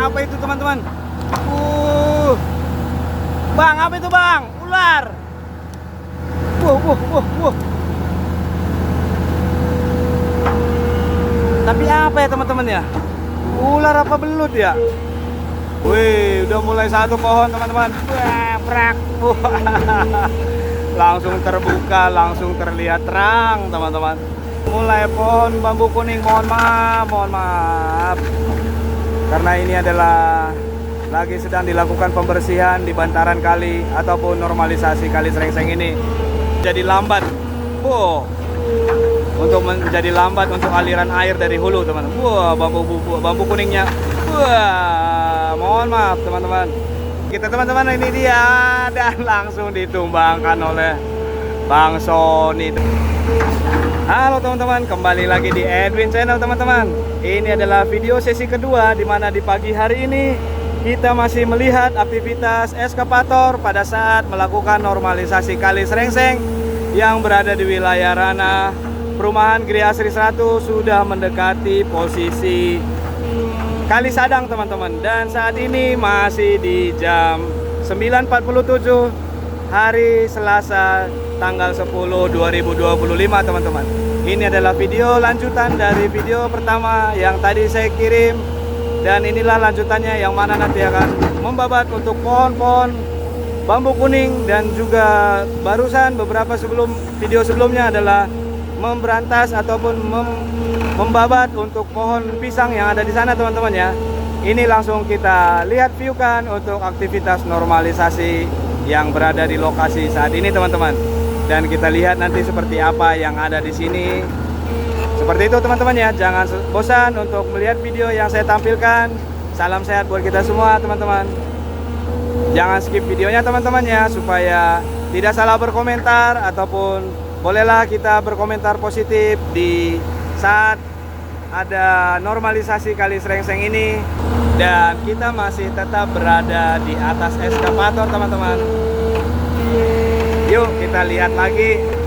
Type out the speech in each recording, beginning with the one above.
apa itu teman-teman? Bang, apa itu bang? Ular. Wuh. Tapi apa ya teman-teman ya? Ular apa belut ya? Wih, udah mulai satu pohon teman-teman. Wah, prak. Langsung terbuka, langsung terlihat terang teman-teman. Mulai pohon bambu kuning, mohon maaf. Karena ini adalah lagi sedang dilakukan pembersihan di bantaran kali ataupun normalisasi Kali Srengseng ini. Jadi lambat. Untuk menjadi lambat untuk aliran air dari hulu teman-teman. Wah, bambu kuningnya. Wah, mohon maaf teman-teman. Kita teman-teman, ini dia, dan langsung ditumbangkan oleh Bang Sony. Halo teman-teman, kembali lagi di Edwin Channel teman-teman. Ini adalah video sesi kedua, di mana di pagi hari ini kita masih melihat aktivitas eskavator pada saat melakukan normalisasi Kali Srengseng yang berada di wilayah ranah perumahan Gria Asri 1. Sudah mendekati posisi Kali Sadang teman-teman. Dan saat ini masih di jam 9.47 hari Selasa tanggal 10/2025 teman-teman. Ini adalah video lanjutan dari video pertama yang tadi saya kirim. Dan inilah lanjutannya yang mana nanti akan membabat untuk pohon-pohon bambu kuning. Dan juga barusan beberapa video sebelumnya adalah memberantas ataupun membabat untuk pohon pisang yang ada di sana teman-teman ya. Ini langsung kita lihat view kan untuk aktivitas normalisasi yang berada di lokasi saat ini teman-teman. Dan kita lihat nanti seperti apa yang ada di sini. Seperti itu teman-teman ya, jangan bosan untuk melihat video yang saya tampilkan. Salam sehat buat kita semua teman-teman. Jangan skip videonya teman-teman ya, supaya tidak salah berkomentar, ataupun bolehlah kita berkomentar positif di saat ada normalisasi Kali Srengseng ini. Dan kita masih tetap berada di atas eskavator teman-teman. Yuk kita lihat lagi.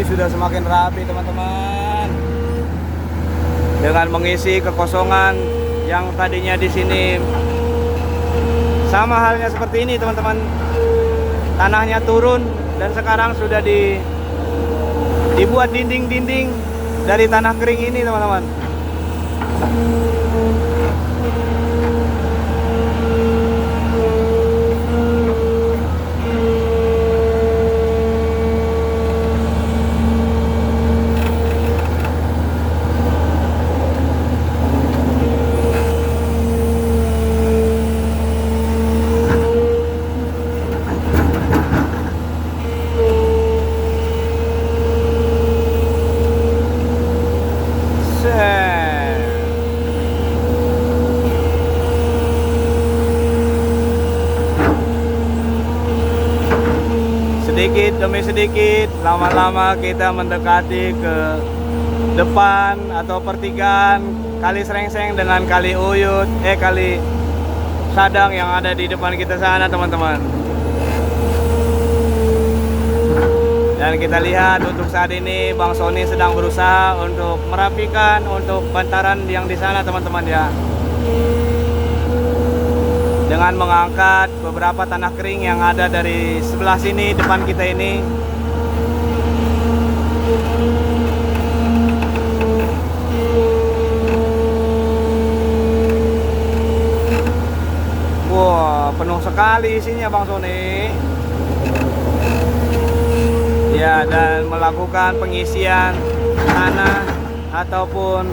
Sudah semakin rapi teman-teman, dengan mengisi kekosongan yang tadinya di sini. Sama halnya seperti ini teman-teman, tanahnya turun dan sekarang sudah dibuat dinding-dinding dari tanah kering ini teman-teman. Sedikit demi sedikit, lama-lama kita mendekati ke depan atau pertigaan Kali Srengseng dengan Kali Uyut, Kali Sadang yang ada di depan kita sana teman-teman. Dan kita lihat untuk saat ini Bang Sony sedang berusaha untuk merapikan untuk bantaran yang di sana teman-teman ya. Dengan mengangkat beberapa tanah kering yang ada dari sebelah sini depan kita ini. Wah, penuh sekali isinya Bang Sony. Ya, dan melakukan pengisian tanah ataupun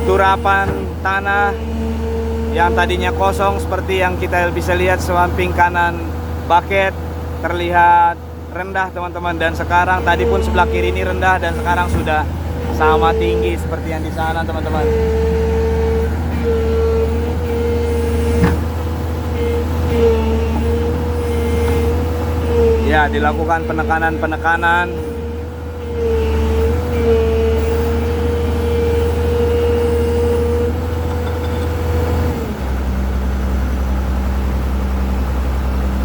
turapan tanah yang tadinya kosong seperti yang kita bisa lihat samping kanan bucket terlihat rendah teman-teman, dan sekarang tadi pun sebelah kiri ini rendah dan sekarang sudah sama tinggi seperti yang di sana teman-teman. Ya, dilakukan penekanan-penekanan.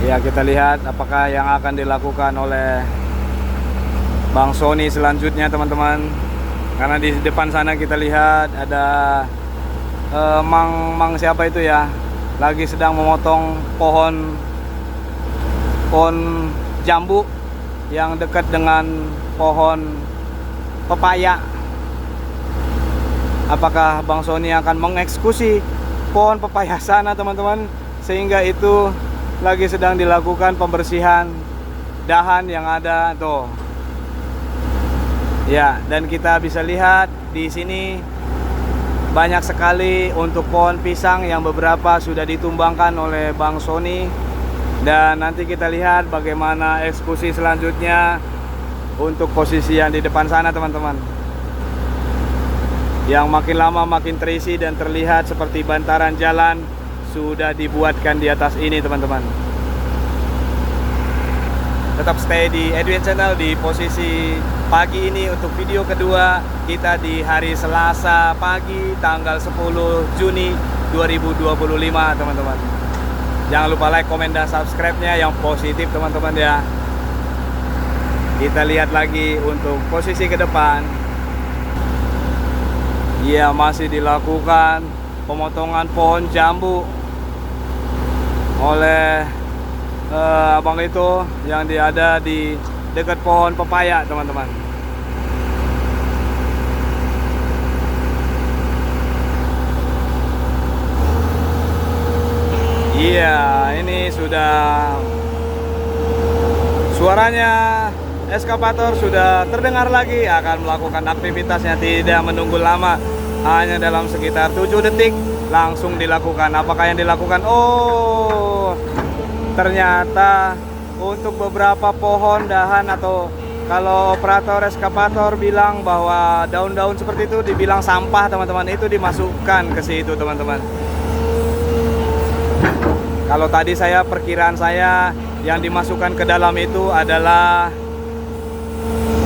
Ya, kita lihat apakah yang akan dilakukan oleh Bang Sony selanjutnya teman-teman. Karena di depan sana kita lihat ada Mang siapa itu ya, lagi sedang memotong pohon jambu yang dekat dengan pohon pepaya. Apakah Bang Sony akan mengeksekusi pohon pepaya sana teman-teman, sehingga itu lagi sedang dilakukan pembersihan dahan yang ada tuh. Ya, dan kita bisa lihat di sini banyak sekali untuk pohon pisang yang beberapa sudah ditumbangkan oleh Bang Sony. Dan nanti kita lihat bagaimana eksekusi selanjutnya untuk posisi yang di depan sana teman-teman, yang makin lama makin terisi dan terlihat seperti bantaran jalan sudah dibuatkan di atas ini teman-teman. Tetap stay di Edwin Channel di posisi pagi ini untuk video kedua kita di hari Selasa pagi tanggal 10 Juni 2025 teman-teman. Jangan lupa like, komen, dan subscribe-nya yang positif teman-teman ya. Kita lihat lagi untuk posisi ke depan. Ya, masih dilakukan pemotongan pohon jambu oleh abang itu yang ada di dekat pohon pepaya teman-teman. Iya, ini sudah suaranya eskavator sudah terdengar lagi, akan melakukan aktivitasnya tidak menunggu lama, hanya dalam sekitar 7 detik langsung dilakukan. Apakah yang dilakukan? Oh, ternyata untuk beberapa pohon dahan, atau kalau operator eskavator bilang bahwa daun-daun seperti itu dibilang sampah teman-teman, itu dimasukkan ke situ teman-teman. Kalau tadi perkiraan saya yang dimasukkan ke dalam itu adalah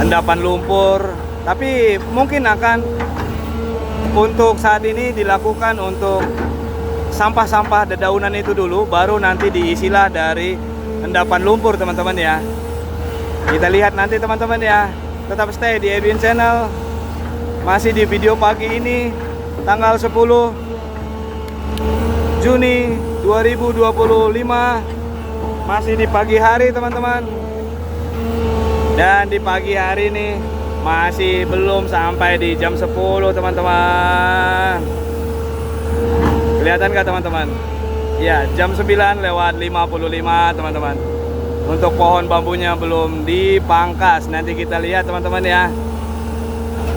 endapan lumpur, tapi mungkin akan untuk saat ini dilakukan untuk sampah-sampah dedaunan itu dulu, baru nanti diisilah dari endapan lumpur teman-teman ya. Kita lihat nanti teman-teman ya. Tetap stay di Edwin Channel. Masih di video pagi ini tanggal 10 Juni 2025, masih di pagi hari teman-teman. Dan di pagi hari ini masih belum sampai di jam 10 teman-teman. Kelihatan gak teman-teman? Ya, jam 9 lewat 55 teman-teman. Untuk pohon bambunya belum dipangkas. Nanti kita lihat teman-teman ya.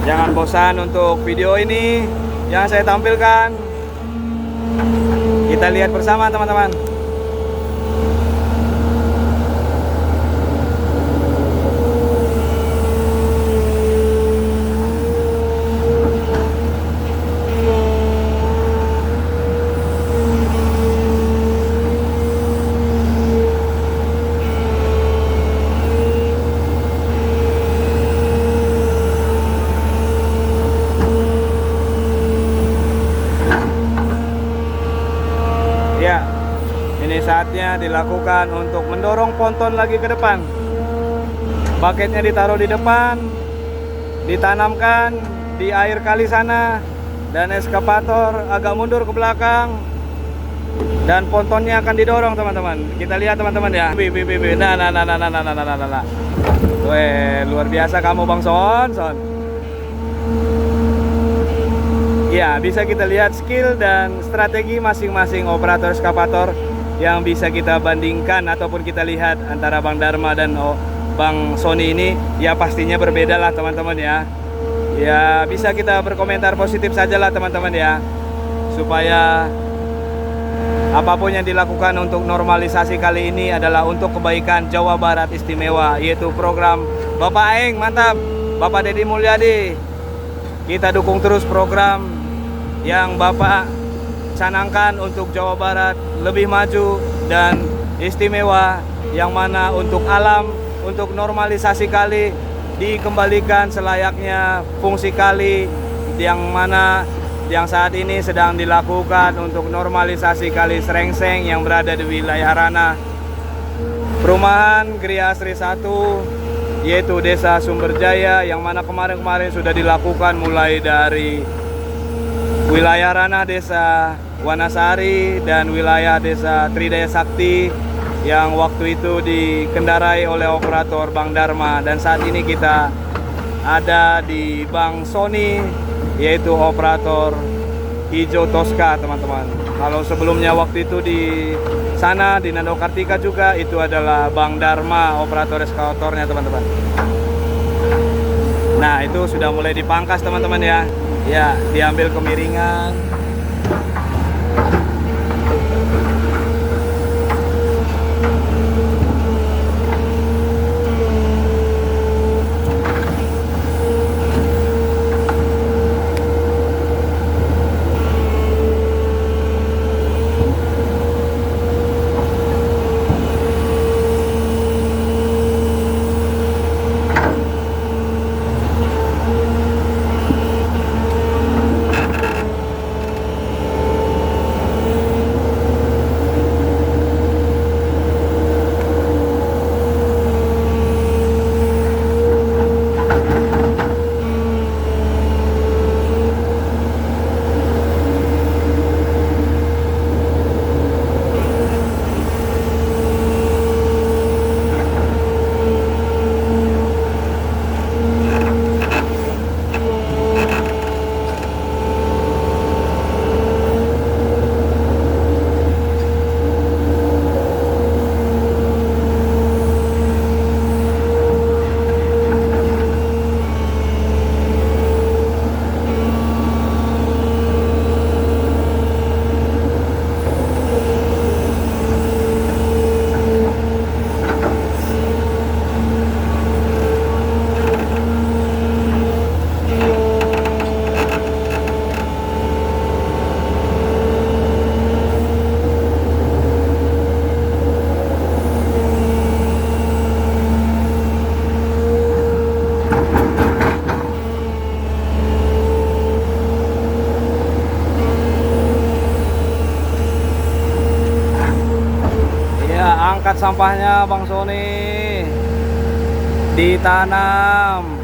Jangan bosan untuk video ini yang saya tampilkan. Kita lihat bersama teman-teman. Ini saatnya dilakukan untuk mendorong ponton lagi ke depan. Bucketnya ditaruh di depan, ditanamkan di air kali sana, dan eskavator agak mundur ke belakang, dan pontonnya akan didorong teman-teman. Kita lihat teman-teman ya. Nah. Weh, luar biasa kamu Bang Son. Ya, bisa kita lihat skill dan strategi masing-masing operator eskavator yang bisa kita bandingkan ataupun kita lihat antara Bang Dharma dan Bang Sony ini. Ya pastinya berbeda lah teman-teman ya. Ya bisa kita berkomentar positif saja lah teman-teman ya, supaya apapun yang dilakukan untuk normalisasi kali ini adalah untuk kebaikan Jawa Barat Istimewa, yaitu program Bapak Aeng. Mantap Bapak Deddy Mulyadi. Kita dukung terus program yang Bapak canangkan untuk Jawa Barat lebih maju dan istimewa, yang mana untuk alam, untuk normalisasi kali dikembalikan selayaknya fungsi kali yang mana yang saat ini sedang dilakukan untuk normalisasi kali Srengseng yang berada di wilayah ranah Perumahan Gria Asri 1, yaitu Desa Sumberjaya, yang mana kemarin-kemarin sudah dilakukan mulai dari wilayah ranah Desa Wanasari dan wilayah Desa Tridaya Sakti yang waktu itu dikendarai oleh operator Bang Dharma, dan saat ini kita ada di Bang Sony, yaitu operator Hijau Tosca teman-teman. Kalau sebelumnya waktu itu di sana di Nando Kartika juga itu adalah Bang Dharma operator eskavatornya teman-teman. Nah itu sudah mulai dipangkas teman-teman ya. Ya, diambil kemiringan. Angkat sampahnya Bang Sony, ditanam.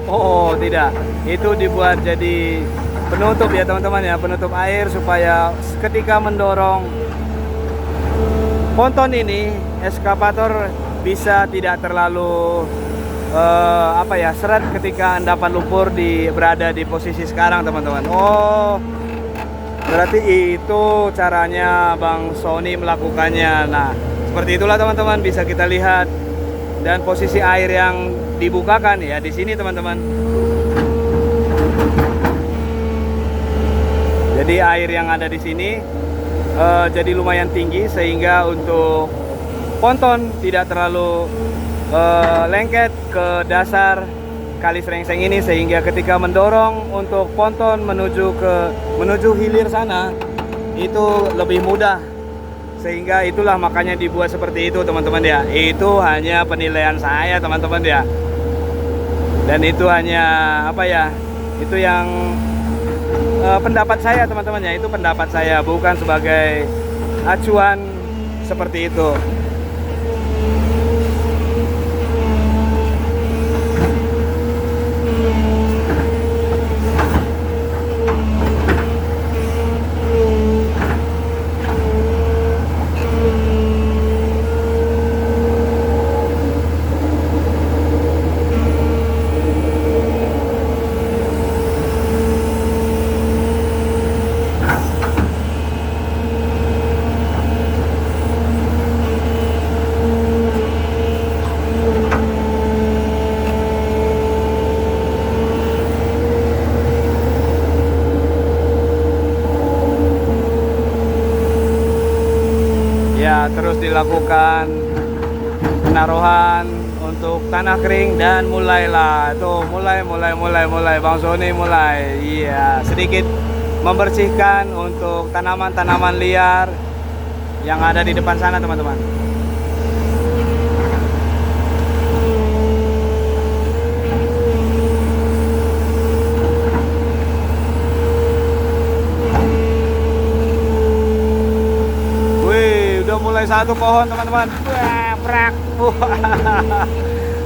Oh tidak, itu dibuat jadi penutup ya teman-teman ya, penutup air supaya ketika mendorong ponton ini eskavator bisa tidak terlalu seret ketika endapan lumpur berada di posisi sekarang teman-teman. Oh berarti itu caranya Bang Sony melakukannya. Nah seperti itulah teman-teman, bisa kita lihat, dan posisi air yang dibukakan ya di sini teman-teman. Jadi air yang ada di sini jadi lumayan tinggi sehingga untuk ponton tidak terlalu lengket ke dasar kali Srengseng ini, sehingga ketika mendorong untuk ponton menuju hilir sana itu lebih mudah. Sehingga itulah makanya dibuat seperti itu teman-teman ya. Itu hanya penilaian saya teman-teman ya. Dan itu hanya itu yang pendapat saya teman-teman ya. Itu pendapat saya, bukan sebagai acuan seperti itu. terus dilakukan penaruhan untuk tanah kering dan mulailah tuh mulai Bang Sony mulai iya sedikit membersihkan untuk tanaman-tanaman liar yang ada di depan sana teman-teman. Wih, udah mulai satu pohon teman-teman. Wah, prak. Wah.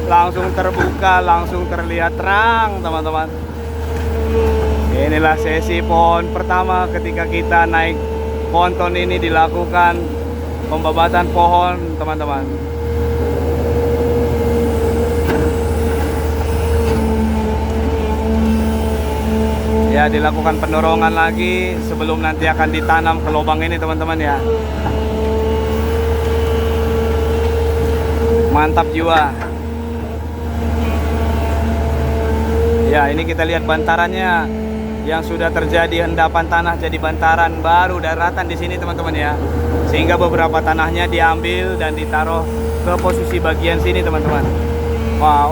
Langsung terbuka, langsung terlihat terang teman-teman. Inilah sesi pohon pertama ketika kita naik ponton ini dilakukan pembabatan pohon teman-teman. Ya dilakukan pendorongan lagi sebelum nanti akan ditanam ke lubang ini teman-teman ya. Mantap jiwa. Ya ini kita lihat bantarannya yang sudah terjadi endapan tanah jadi bantaran baru daratan di sini teman-teman ya. Sehingga beberapa tanahnya diambil dan ditaruh ke posisi bagian sini teman-teman. Wah,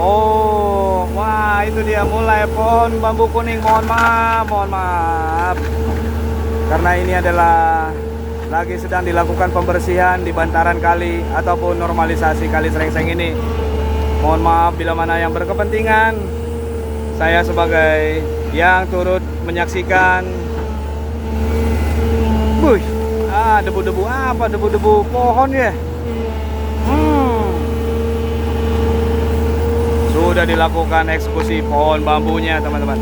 wah itu dia mulai pohon bambu kuning. Mohon maaf. Karena ini adalah lagi sedang dilakukan pembersihan di bantaran kali ataupun normalisasi kali Srengseng ini. Mohon maaf bila mana yang berkepentingan. Saya sebagai yang turut menyaksikan. Wih, debu-debu apa? Debu-debu pohon ya. Sudah dilakukan eksekusi pohon bambunya teman-teman.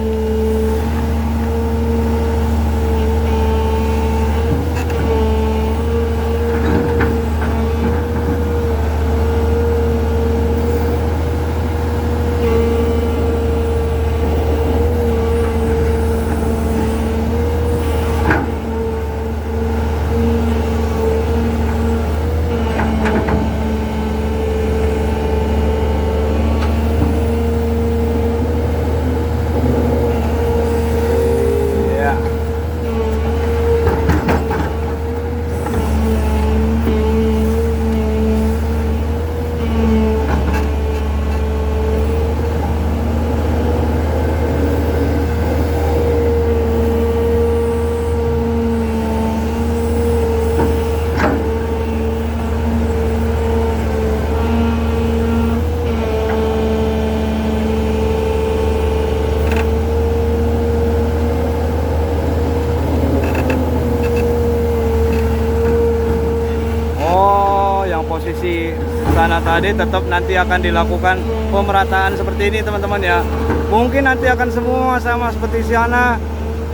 Posisi sana tadi tetap nanti akan dilakukan pemerataan seperti ini teman-teman ya. Mungkin nanti akan semua sama seperti sana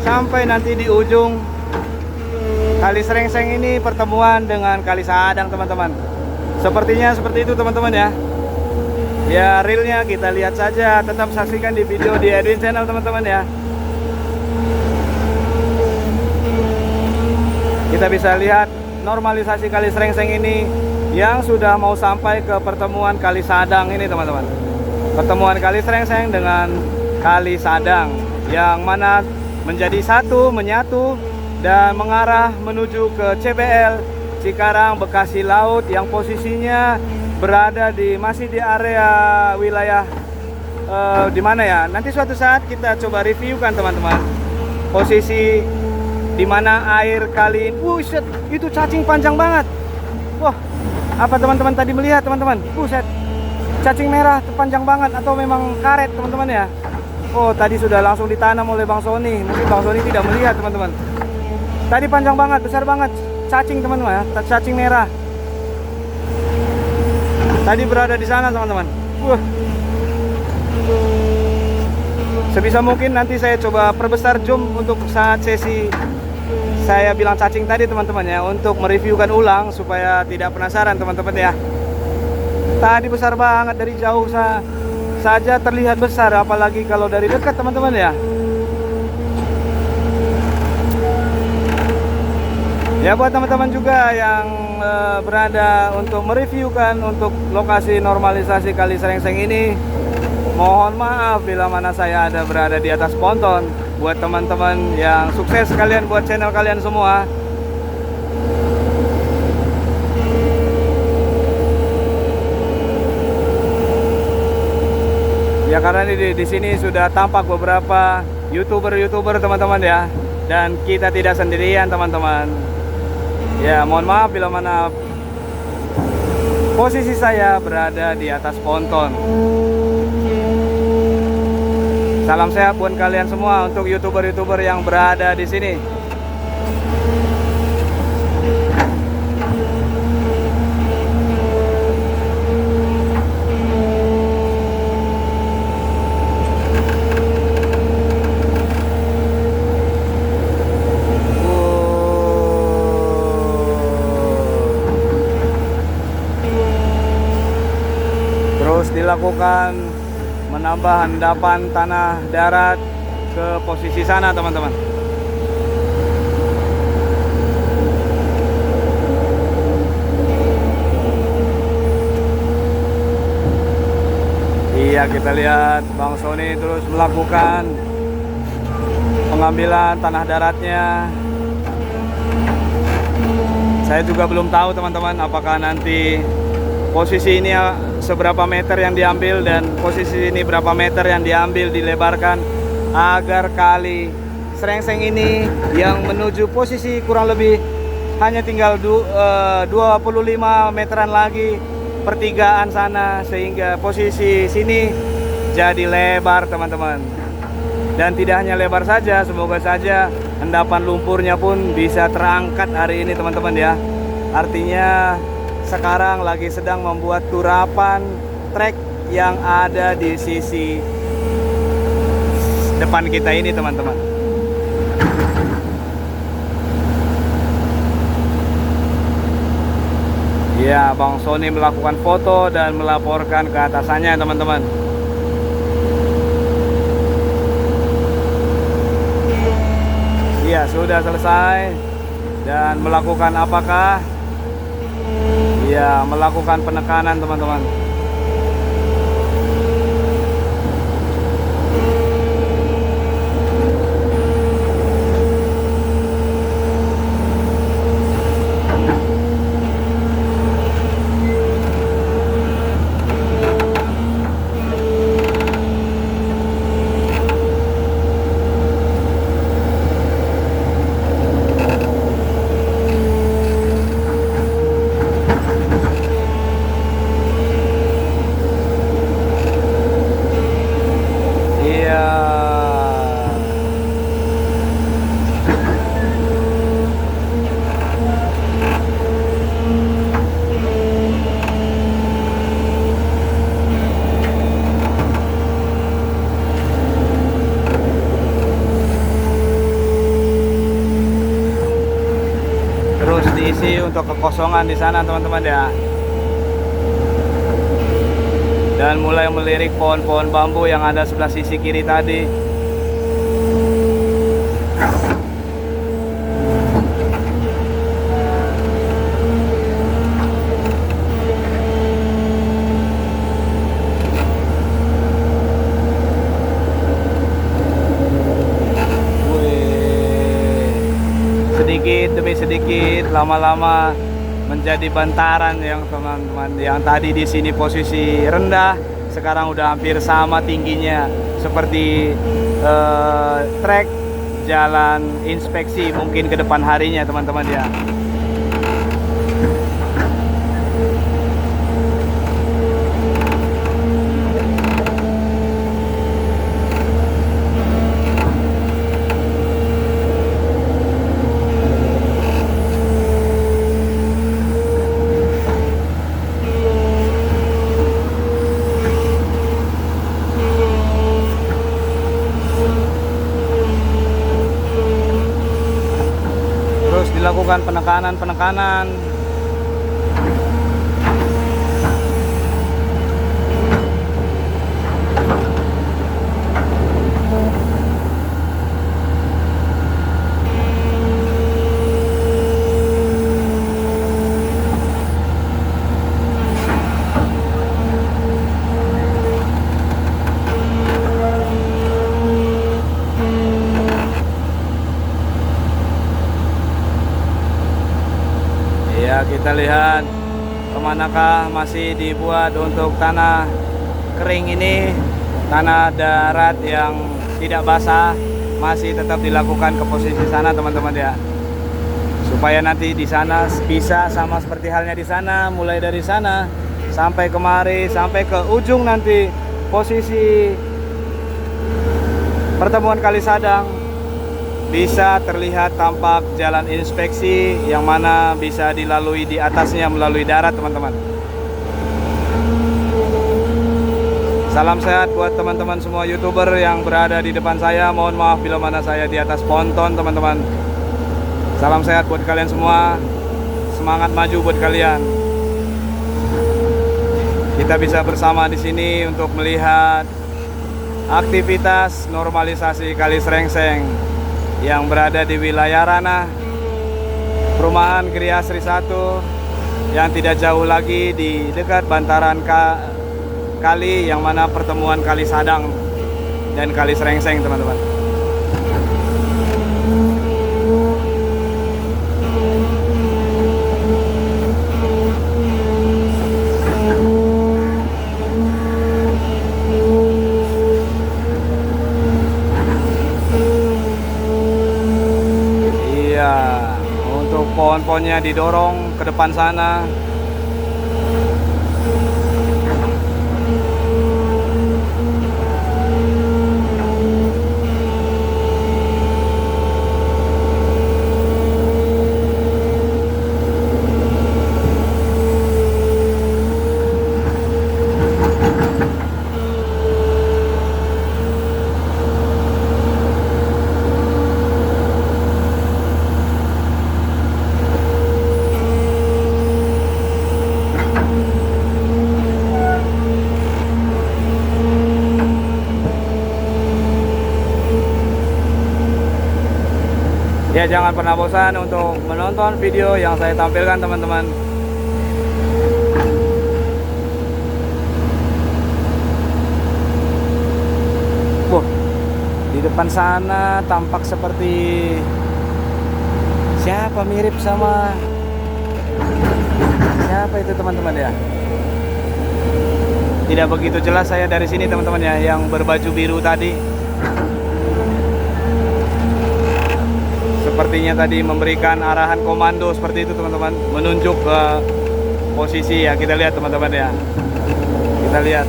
sampai nanti di ujung kali Srengseng ini pertemuan dengan kali Sadang teman-teman. Sepertinya seperti itu teman-teman ya. Ya realnya kita lihat saja, tetap saksikan di video di Edwin Channel teman-teman ya. Kita bisa lihat normalisasi kali Srengseng ini yang sudah mau sampai ke pertemuan kali Sadang ini teman-teman. Pertemuan kali Srengseng dengan kali Sadang yang mana menjadi satu, menyatu dan mengarah menuju ke CBL Cikarang Bekasi Laut yang posisinya berada masih di area wilayah di mana ya? Nanti suatu saat kita coba reviewkan teman-teman. Posisi di mana air kali ini. Buset, itu cacing panjang banget. Wah, apa teman-teman tadi melihat teman-teman? Buset, cacing merah panjang banget atau memang karet teman-teman ya? Oh, tadi sudah langsung ditanam oleh Bang Sony. Mungkin Bang Sony tidak melihat teman-teman. Tadi panjang banget, besar banget cacing teman-teman ya, cacing merah. Tadi berada di sana teman-teman. Wah. Sebisa mungkin nanti saya coba perbesar zoom untuk saat sesi saya bilang cacing tadi teman-teman ya, untuk mereviewkan ulang supaya tidak penasaran teman-teman ya. Tadi besar banget, dari jauh saja terlihat besar, apalagi kalau dari dekat teman-teman ya. Ya buat teman-teman juga yang berada untuk mereviewkan untuk lokasi normalisasi kali Srengseng ini, mohon maaf bila mana saya ada berada di atas ponton. Buat teman-teman yang sukses kalian buat channel kalian semua. Ya karena di sini sudah tampak beberapa YouTuber teman-teman ya. Dan kita tidak sendirian teman-teman. Ya mohon maaf bila mana posisi saya berada di atas ponton. Salam sehat buat kalian semua untuk YouTuber yang berada di sini. Terus dilakukan menambah endapan tanah darat ke posisi sana teman-teman. Iya kita lihat Bang Sony terus melakukan pengambilan tanah daratnya. Saya juga belum tahu teman-teman apakah nanti posisi ini seberapa meter yang diambil dan posisi ini berapa meter yang diambil dilebarkan agar kali Srengseng ini yang menuju posisi kurang lebih hanya tinggal 25 meteran lagi pertigaan sana, sehingga posisi sini jadi lebar teman-teman. Dan tidak hanya lebar saja, semoga saja endapan lumpurnya pun bisa terangkat hari ini teman-teman ya. Artinya sekarang lagi sedang membuat turapan trek yang ada di sisi depan kita ini teman-teman. Ya, Bang Sony melakukan foto dan melaporkan ke atasannya teman-teman. Iya, sudah selesai. Dan melakukan apakah? Ya, melakukan penekanan teman-teman. Terus diisi untuk kekosongan di sana teman-teman ya. Dan mulai melirik pohon-pohon bambu yang ada sebelah sisi kiri tadi. Sedikit demi sedikit, lama-lama menjadi bantaran yang teman-teman yang tadi di sini posisi rendah, sekarang udah hampir sama tingginya seperti trek jalan inspeksi mungkin ke depan harinya teman-teman ya. Dilakukan penekanan. Ya kita lihat kemanakah masih dibuat untuk tanah kering ini tanah darat yang tidak basah masih tetap dilakukan ke posisi sana teman-teman ya, supaya nanti di sana bisa sama seperti halnya di sana, mulai dari sana sampai kemari sampai ke ujung nanti posisi pertemuan Kali Sadang bisa terlihat tampak jalan inspeksi yang mana bisa dilalui di atasnya melalui darat teman-teman. Salam sehat buat teman-teman semua YouTuber yang berada di depan saya. Mohon maaf bila mana saya di atas ponton teman-teman. Salam sehat buat kalian semua. Semangat maju buat kalian. Kita bisa bersama di sini untuk melihat aktivitas normalisasi Kali Srengseng yang berada di wilayah ranah perumahan Gria Asri 1 yang tidak jauh lagi di dekat bantaran kali yang mana pertemuan Kali Sadang dan Kali Srengseng teman-teman. Iya, untuk pohon-pohonnya didorong ke depan sana. Ya, jangan pernah bosan untuk menonton video yang saya tampilkan teman-teman. Wah, di depan sana tampak seperti siapa, mirip sama siapa itu teman-teman ya. Tidak begitu jelas saya dari sini teman-teman ya, yang berbaju biru tadi. Sepertinya tadi memberikan arahan komando seperti itu teman-teman, menunjuk ke posisi ya. Kita lihat teman-teman ya, kita lihat.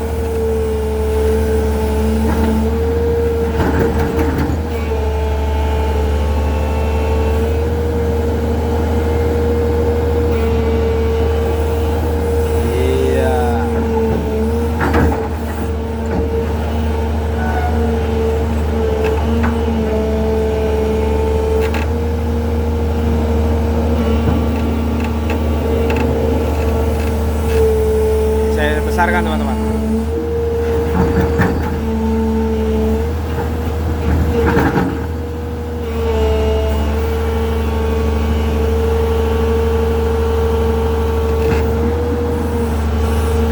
Besarkan teman-teman.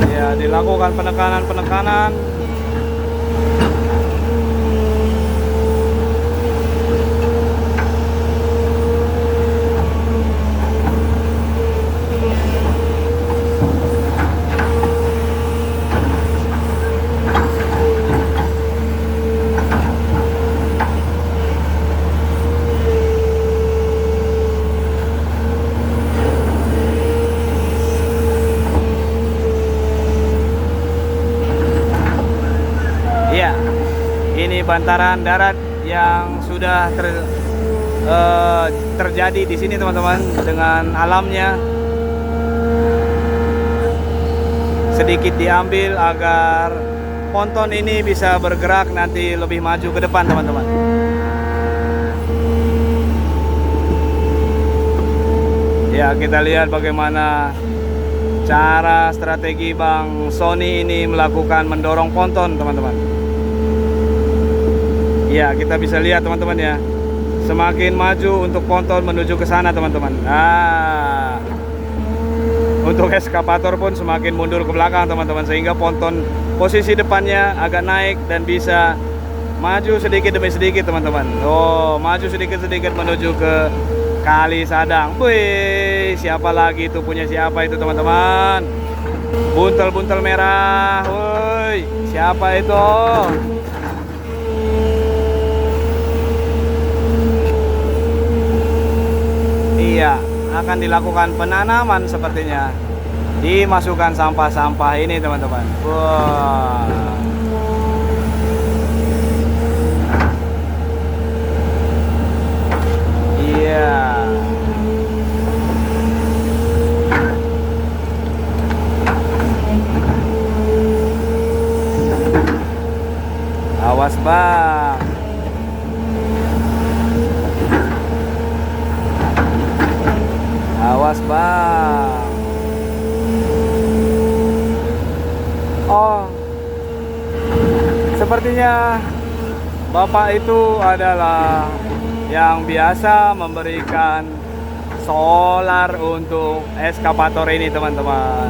Ya, dilakukan penekanan. Ini bantaran darat yang sudah terjadi di sini teman-teman, dengan alamnya sedikit diambil agar ponton ini bisa bergerak nanti lebih maju ke depan teman-teman. Ya, kita lihat bagaimana cara strategi Bang Sony ini melakukan mendorong ponton teman-teman. Ya, kita bisa lihat teman-teman ya, semakin maju untuk ponton menuju ke sana teman-teman. Nah, untuk eskavator pun semakin mundur ke belakang teman-teman, sehingga ponton posisi depannya agak naik dan bisa maju sedikit demi sedikit teman-teman. Oh, maju sedikit-sedikit menuju ke Kali Sadang. Wih, siapa lagi itu, punya siapa itu teman-teman? Buntel-buntel merah. Woi, cuy. Siapa itu? Iya, akan dilakukan penanaman sepertinya. Dimasukkan sampah-sampah ini teman-teman. Wah. Iya. Awas bang. Awas bang. Oh, sepertinya Bapak itu adalah yang biasa memberikan solar untuk eskavator ini teman-teman.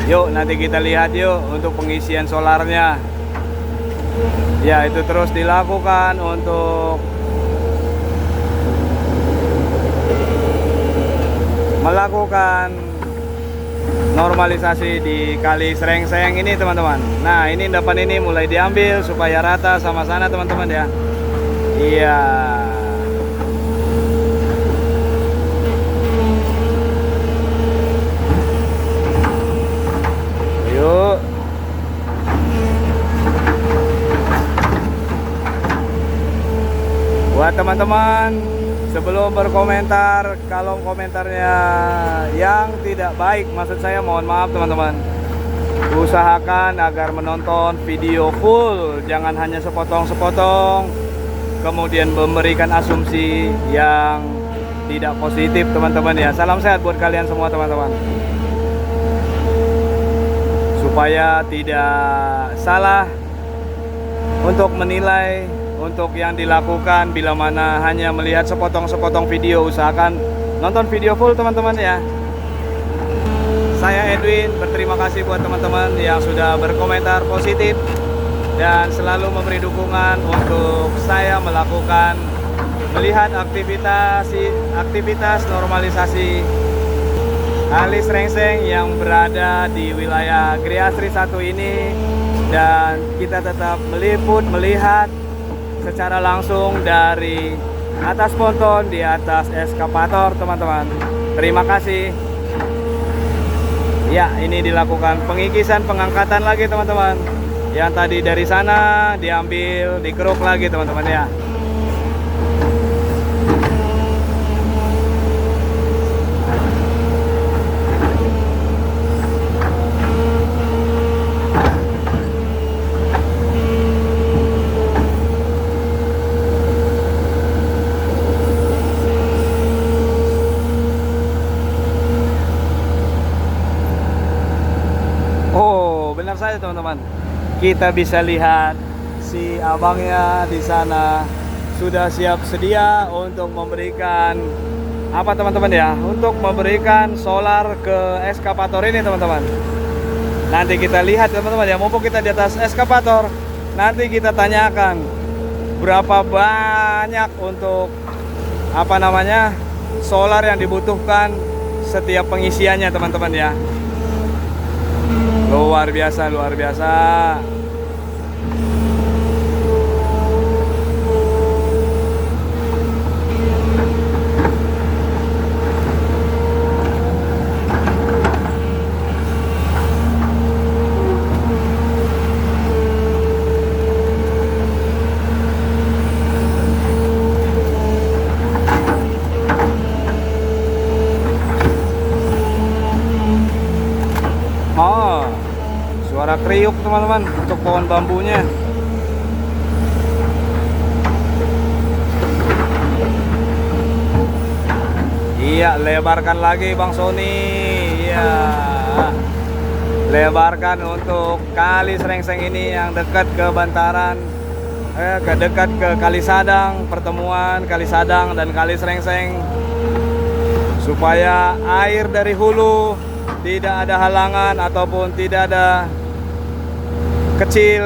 Yuk nanti kita lihat yuk untuk pengisian solarnya. Ya itu terus dilakukan untuk melakukan normalisasi di Kali Srengseng ini teman-teman. Nah ini depan ini mulai diambil supaya rata sama sana teman-teman ya. Iya. Yuk. Buat teman-teman, sebelum berkomentar, kalau komentarnya yang tidak baik, maksud saya mohon maaf teman-teman. Usahakan agar menonton video full, jangan hanya sepotong-sepotong, kemudian memberikan asumsi yang tidak positif teman-teman ya. Salam sehat buat kalian semua teman-teman. Supaya tidak salah untuk menilai untuk yang dilakukan, bila mana hanya melihat sepotong-sepotong video, usahakan nonton video full teman-teman ya. Saya Edwin, berterima kasih buat teman-teman yang sudah berkomentar positif dan selalu memberi dukungan untuk saya melihat aktivitas normalisasi Kali Srengseng yang berada di wilayah Griasri 1 ini, dan kita tetap melihat secara langsung dari atas ponton di atas eskavator teman-teman. Terima kasih. Ya ini dilakukan pengikisan, pengangkatan lagi teman-teman. Yang tadi dari sana diambil, dikeruk lagi teman-teman ya. Benar saja teman-teman, kita bisa lihat si abangnya di sana sudah siap sedia untuk memberikan apa teman-teman ya, untuk memberikan solar ke eskavator ini teman-teman. Nanti kita lihat teman-teman ya, mumpung kita di atas eskavator, nanti kita tanyakan berapa banyak untuk apa namanya solar yang dibutuhkan setiap pengisiannya teman-teman ya. Luar biasa, luar biasa. Oh, suara kriuk teman-teman untuk pohon bambunya. Iya, lebarkan lagi Bang Sony. Iya, lebarkan untuk Kali Srengseng ini yang dekat ke Bantaran, dekat ke Kali Sadang, pertemuan Kali Sadang dan Kali Srengseng, supaya air dari hulu tidak ada halangan ataupun tidak ada kecil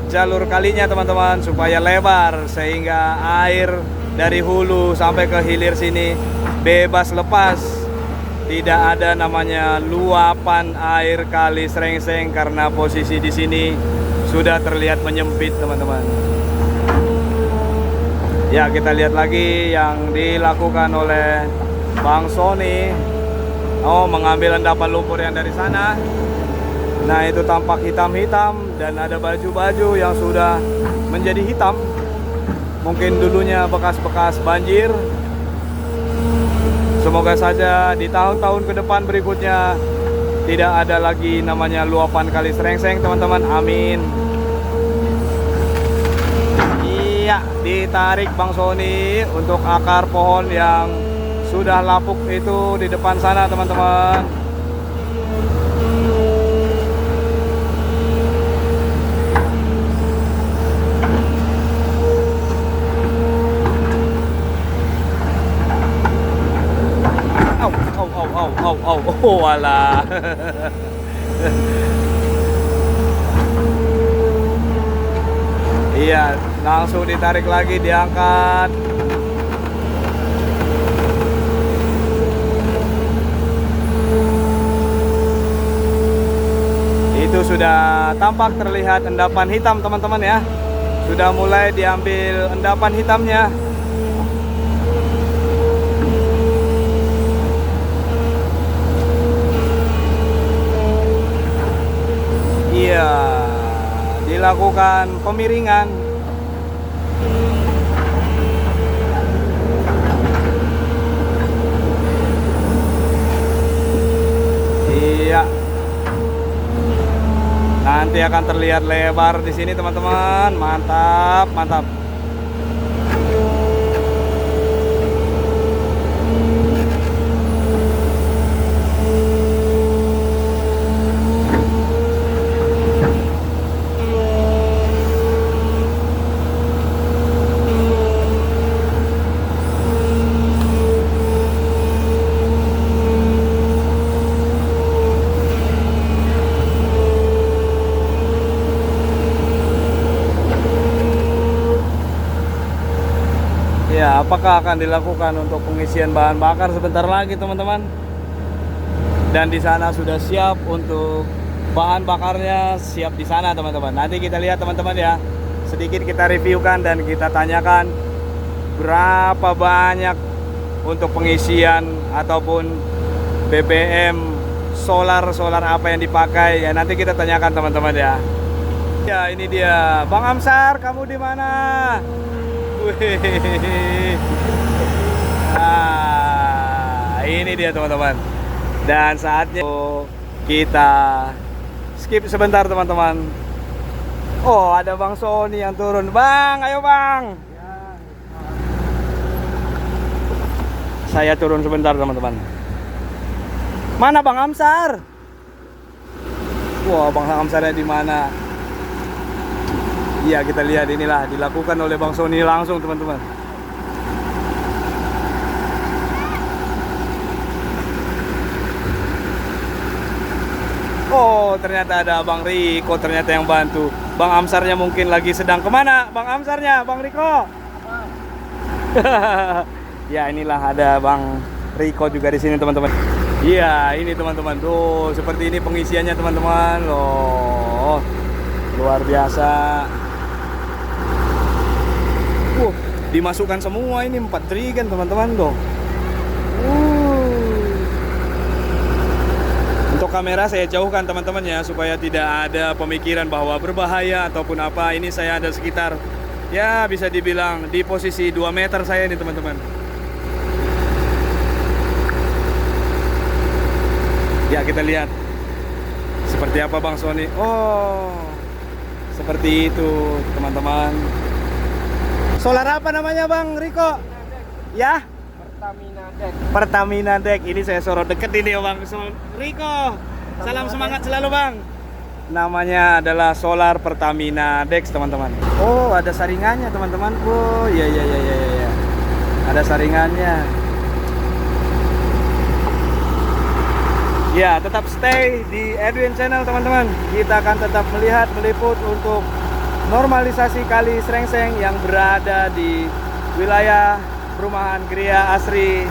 jalur kalinya teman-teman, supaya lebar sehingga air dari hulu sampai ke hilir sini bebas lepas, tidak ada namanya luapan air Kali Srengseng karena posisi di sini sudah terlihat menyempit, teman-teman. Ya, kita lihat lagi yang dilakukan oleh Bang Sony. Oh, mengambil endapan lumpur yang dari sana. Nah, itu tampak hitam-hitam dan ada baju-baju yang sudah menjadi hitam. Mungkin dulunya bekas-bekas banjir. Semoga saja di tahun-tahun ke depan berikutnya tidak ada lagi namanya luapan Kali Srengseng, teman-teman. Amin. Iya, ditarik Bang Sony untuk akar pohon yang sudah lapuk itu di depan sana, teman-teman. Oh, walah. Iya, langsung ditarik lagi, diangkat. Itu sudah tampak terlihat endapan hitam, teman-teman ya. Sudah mulai diambil endapan hitamnya. Iya, dilakukan pemiringan. Iya. Nanti akan terlihat lebar di sini, teman-teman. Mantap, mantap. Ya, apakah akan dilakukan untuk pengisian bahan bakar sebentar lagi, teman-teman? Dan di sana sudah siap untuk bahan bakarnya, siap di sana, teman-teman. Nanti kita lihat, teman-teman ya. Sedikit kita reviewkan dan kita tanyakan berapa banyak untuk pengisian ataupun BBM solar apa yang dipakai. Ya, nanti kita tanyakan, teman-teman ya. Ya, ini dia. Bang Amsar, kamu di mana? Wih. Nah, ini dia, teman-teman. Dan saatnya kita skip sebentar, teman-teman. Oh, ada Bang Sony yang turun. Bang, ayo Bang. Saya turun sebentar, teman-teman. Mana Bang Amsar? Wah, Bang Amsarnya di mana? Iya, kita lihat, inilah dilakukan oleh Bang Sony langsung, teman-teman. Oh, ternyata ada Bang Riko ternyata yang bantu. Bang Amsarnya mungkin lagi sedang kemana? Bang Amsarnya, Bang Riko. Ya, inilah ada Bang Riko juga di sini, teman-teman. Iya, ini teman-teman. Tuh, seperti ini pengisiannya, teman-teman. Loh, luar biasa. Dimasukkan semua ini 4 trigen, teman-teman dong. Untuk kamera saya jauhkan, teman-teman ya, supaya tidak ada pemikiran bahwa berbahaya ataupun apa. Ini saya ada sekitar, ya bisa dibilang di posisi 2 meter saya ini, teman-teman. Ya, kita lihat seperti apa Bang Sony. Oh, seperti itu, teman-teman. Solar apa namanya Bang Riko? Ya? Pertamina Deck. Pertamina Deck. Ini saya sorot deket ini ya Bang Riko. Salam semangat selalu Bang. Namanya adalah Solar Pertamina Deck, teman-teman. Oh, ada saringannya, teman-teman. Oh, iya. Ada saringannya. Ya, tetap stay di Edwin Channel, teman-teman. Kita akan tetap melihat, meliput untuk normalisasi Kali Srengseng yang berada di wilayah perumahan Gria Asri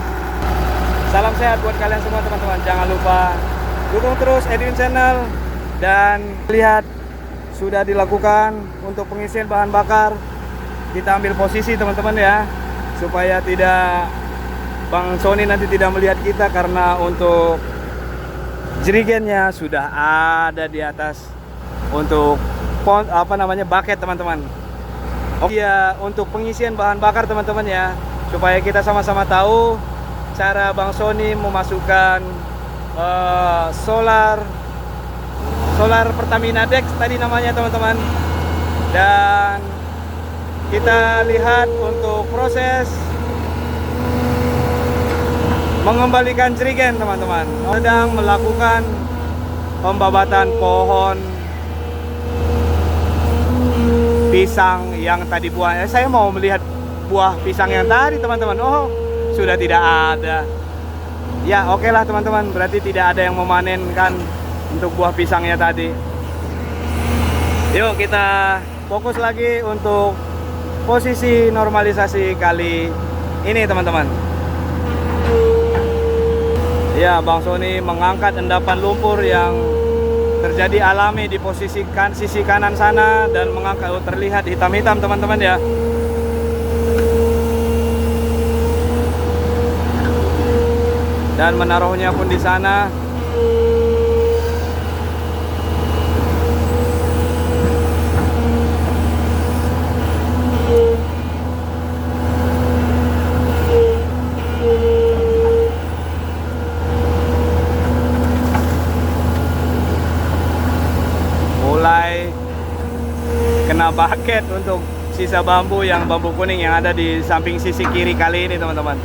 Salam sehat buat kalian semua teman-teman. Jangan lupa dukung terus Edwin Channel. Dan lihat sudah dilakukan untuk pengisian bahan bakar. Kita ambil posisi teman-teman ya, supaya tidak Bang Sony nanti tidak melihat kita, karena untuk jerigennya sudah ada di atas untuk bucket teman-teman. Oke ya, untuk pengisian bahan bakar teman-teman ya, supaya kita sama-sama tahu cara Bang Sony memasukkan solar Pertamina Dex tadi namanya teman-teman. Dan kita lihat untuk proses mengembalikan jerigen teman-teman. Sedang melakukan pembabatan pohon pisang yang tadi buahnya. Saya mau melihat buah pisang yang tadi teman-teman. Oh, sudah tidak ada. Ya oke lah teman-teman, berarti tidak ada yang memanenkan untuk buah pisangnya tadi. Yuk kita fokus lagi untuk posisi normalisasi kali ini teman-teman. Ya, Bang Sony mengangkat endapan lumpur yang terjadi alami di posisi sisi kanan sana dan mengangkat, terlihat hitam-hitam teman-teman ya. Dan menaruhnya pun di sana. Mulai kena bucket untuk sisa bambu kuning yang ada di samping sisi kiri kali ini teman-teman.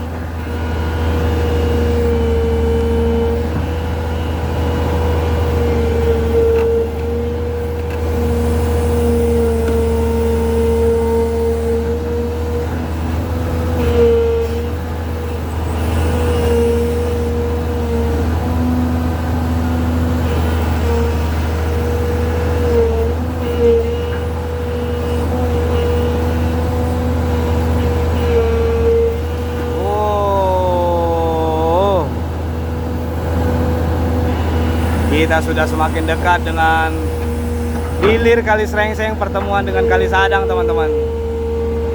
Kita sudah semakin dekat dengan hilir Kali Srengseng, pertemuan dengan Kali Sadang teman-teman.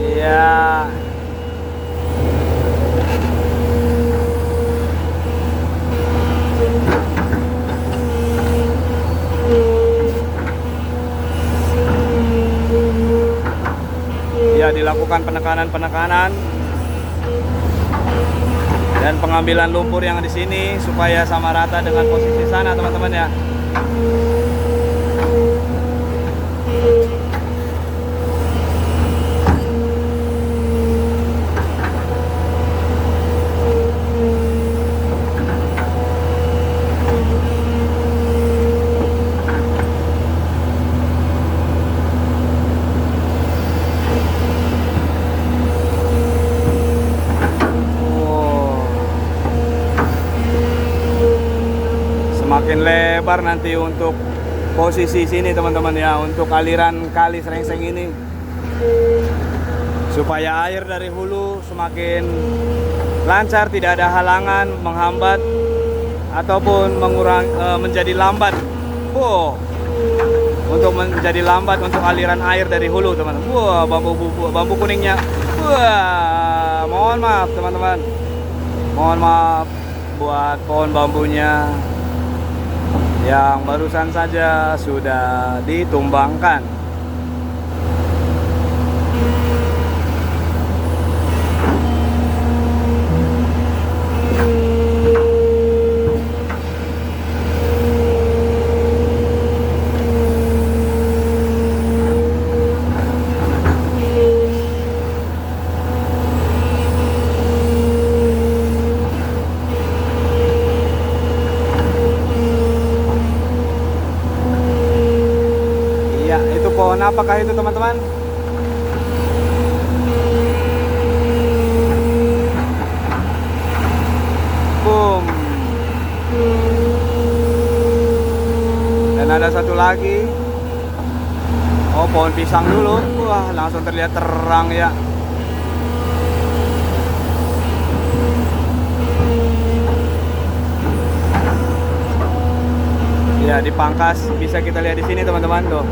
Iya. Ya, dilakukan penekanan dan pengambilan lumpur yang di sini supaya sama rata dengan posisi sana teman-teman ya. Semakin lebar nanti untuk posisi sini teman-teman ya, untuk aliran Kali Srengseng ini, supaya air dari hulu semakin lancar, tidak ada halangan menghambat ataupun menjadi lambat. Untuk menjadi lambat untuk aliran air dari hulu teman-teman. Bambu kuningnya. Mohon maaf teman-teman, mohon maaf buat pohon bambunya yang barusan saja sudah ditumbangkan. Pohon apakah itu teman-teman? Boom. Dan ada satu lagi. Oh, pohon pisang dulu. Wah, langsung terlihat terang ya. dipangkas. Bisa kita lihat di sini teman-teman tuh.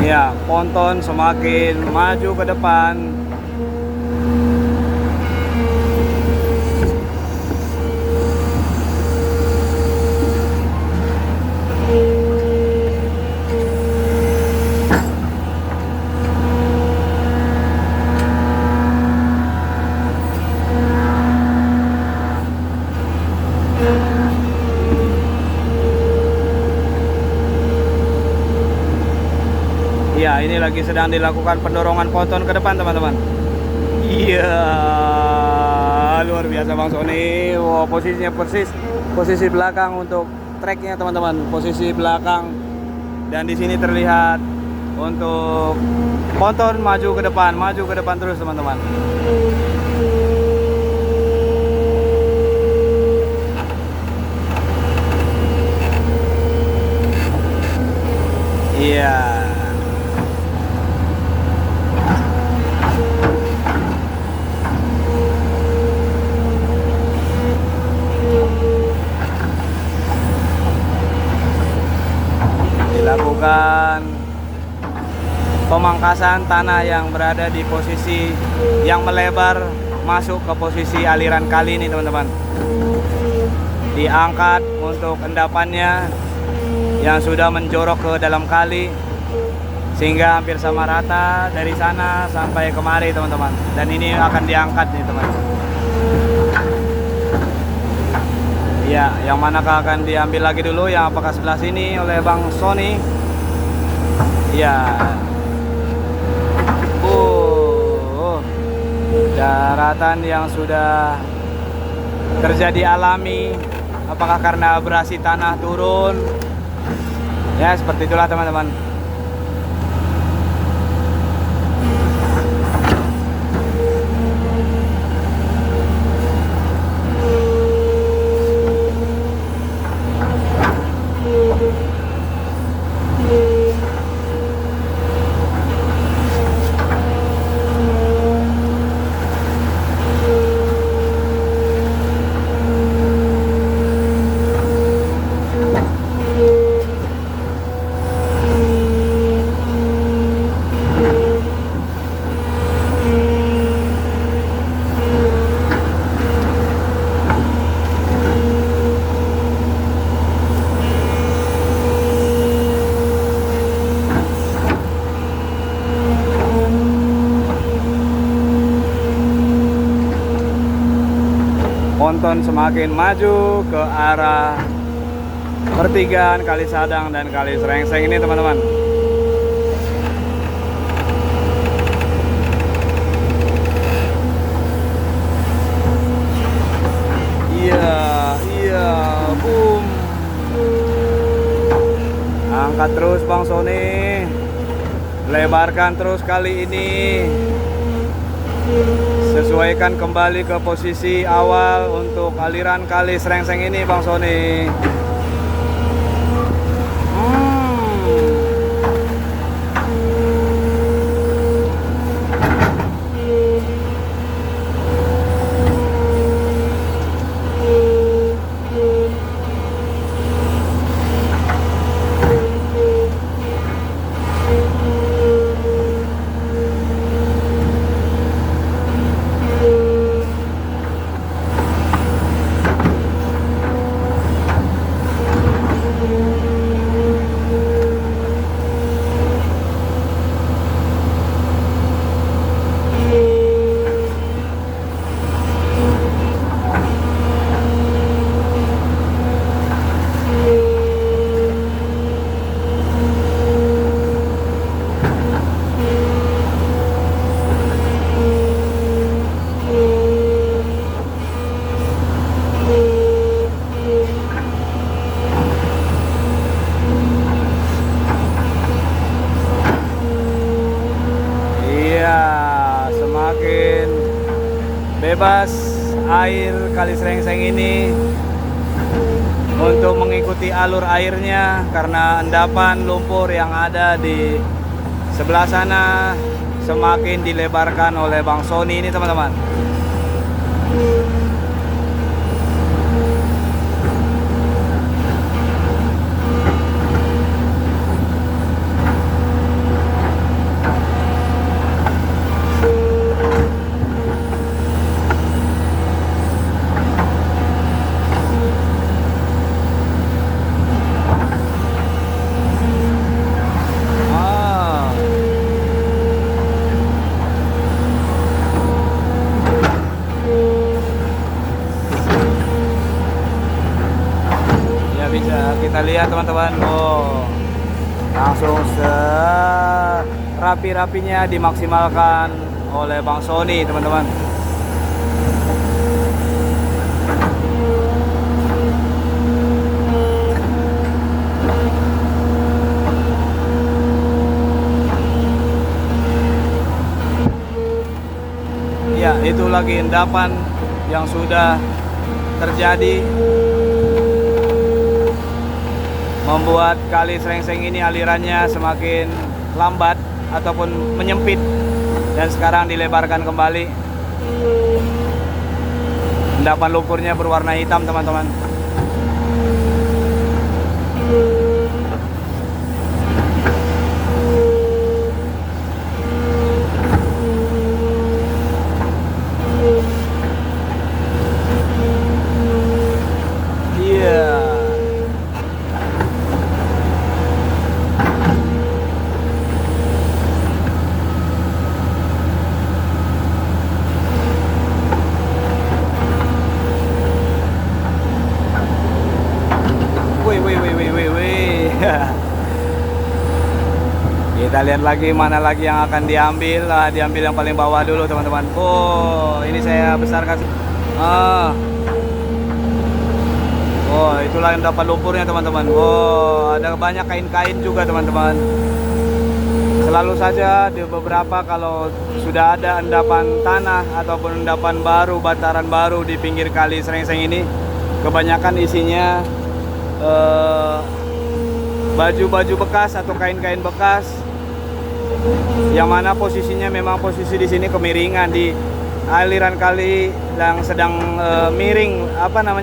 Ya, ponton semakin maju ke depan. Ya, ini lagi sedang dilakukan pendorongan ponton ke depan teman-teman. Iya, luar biasa Bang Sony. Wow, posisinya persis posisi belakang untuk treknya teman-teman. Posisi belakang, dan di sini terlihat untuk ponton maju ke depan terus teman-teman. Iya. Dilakukan pemangkasan tanah yang berada di posisi yang melebar masuk ke posisi aliran kali ini teman-teman. Diangkat untuk endapannya yang sudah menjorok ke dalam kali sehingga hampir sama rata dari sana sampai kemari teman-teman. Dan ini akan diangkat nih teman-teman. Ya, yang manakah akan diambil lagi dulu, yang apakah sebelah sini oleh Bang Sony? Ya. Daratan yang sudah terjadi alami, apakah karena abrasi tanah turun? Ya, seperti itulah teman-teman. Ponton semakin maju ke arah pertigaan Kali Sadang dan Kali Serengseng ini teman-teman. Iya, boom. Angkat terus Bang Sony. Lebarkan terus kali ini. Sesuaikan kembali ke posisi awal untuk aliran Kali Serengseng ini Bang Sony. bebas air Kali Srengseng ini untuk mengikuti alur airnya, karena endapan lumpur yang ada di sebelah sana semakin dilebarkan oleh Bang Sony ini teman-teman. Kita lihat teman-teman, langsung rapi-rapinya dimaksimalkan oleh Bang Sony teman-teman. Ya, itu lagi endapan yang sudah terjadi, membuat Kali Srengseng ini alirannya semakin lambat ataupun menyempit, dan sekarang dilebarkan kembali. Endapan lumpurnya berwarna hitam teman-teman. Kita lihat lagi mana lagi yang akan diambil. Diambil yang paling bawah dulu teman-teman. Ini saya besarkan. Itulah yang dapat lumpurnya teman-teman. Ada banyak kain-kain juga teman-teman. Selalu saja di beberapa kalau sudah ada endapan tanah ataupun endapan baru, bantaran baru di pinggir Kali Srengseng ini, kebanyakan isinya baju-baju bekas atau kain-kain bekas, yang mana posisinya memang posisi di sini kemiringan di aliran kali yang sedang miring,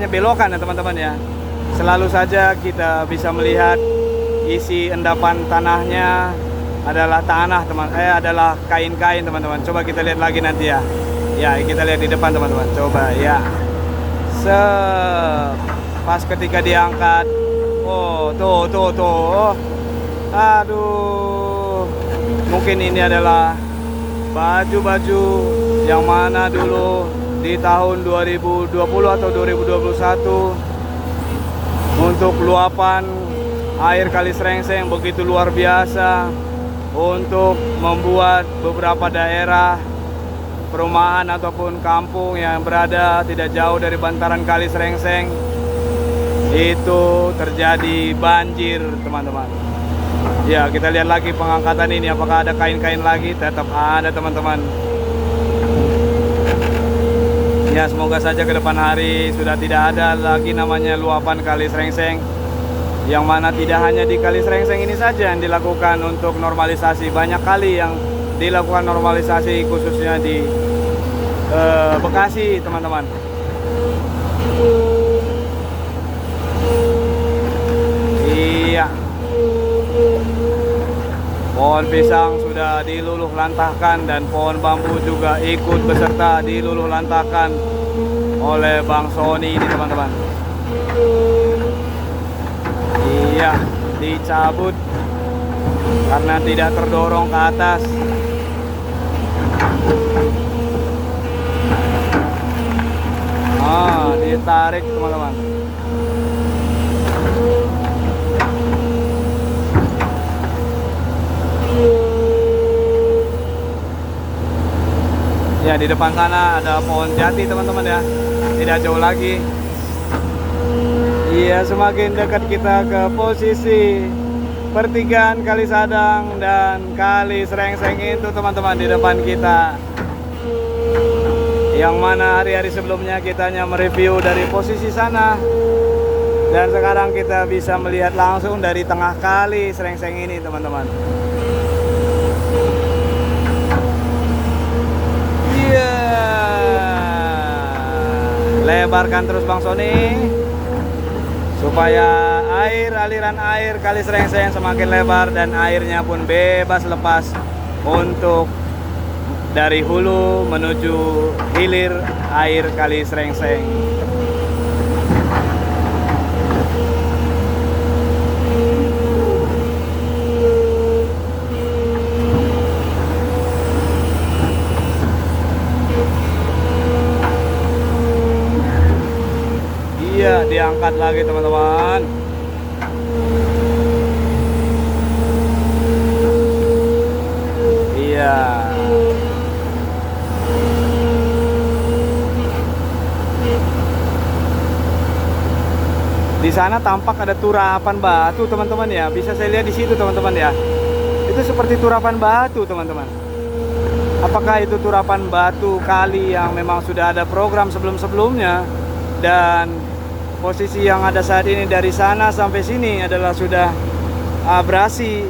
belokan ya teman-teman ya. Selalu saja kita bisa melihat isi endapan tanahnya adalah adalah kain-kain teman-teman. Coba kita lihat lagi nanti ya. Ya, kita lihat di depan teman-teman. Coba ya. Pas ketika diangkat, tuh. Aduh. Mungkin ini adalah baju-baju yang mana dulu di tahun 2020 atau 2021 untuk luapan air Kali Srengseng begitu luar biasa untuk membuat beberapa daerah perumahan ataupun kampung yang berada tidak jauh dari bantaran Kali Srengseng itu terjadi banjir teman-teman. Ya, kita lihat lagi pengangkatan ini, apakah ada kain-kain lagi? Tetap ada teman-teman. Ya, semoga saja ke depan hari sudah tidak ada lagi namanya luapan Kali Srengseng, yang mana tidak hanya di Kali Srengseng ini saja yang dilakukan untuk normalisasi. Banyak kali yang dilakukan normalisasi khususnya di Bekasi teman-teman. Iya, pohon pisang sudah diluluh lantahkan dan pohon bambu juga ikut beserta diluluh lantahkan oleh Bang Sony ini teman-teman. Iya, dicabut karena tidak terdorong ke atas. Ditarik teman-teman. Ya, di depan sana ada pohon jati teman-teman ya, tidak jauh lagi. Iya, semakin dekat kita ke posisi pertigaan Kali Sadang dan Kali Srengseng itu teman-teman di depan kita. Yang mana hari-hari sebelumnya kita hanya mereview dari posisi sana, dan sekarang kita bisa melihat langsung dari tengah kali Srengseng ini, teman-teman. Iya, lebarkan terus Bang Sony supaya aliran air kali Srengseng semakin lebar dan airnya pun bebas lepas untuk dari hulu menuju hilir air kali Srengseng. Iya, diangkat lagi teman-teman. Iya. Di sana tampak ada turapan batu, teman-teman ya. Bisa saya lihat di situ, teman-teman ya. Itu seperti turapan batu, teman-teman. Apakah itu turapan batu kali yang memang sudah ada program sebelum-sebelumnya, dan posisi yang ada saat ini dari sana sampai sini adalah sudah abrasi,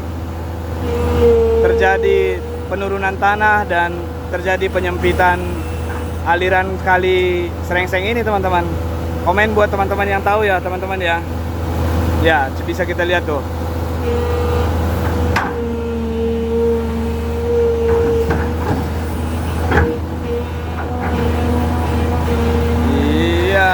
terjadi penurunan tanah dan terjadi penyempitan aliran kali Srengseng ini, teman-teman. Komen buat teman-teman yang tahu ya, teman-teman ya. Ya, bisa kita lihat tuh. Iya.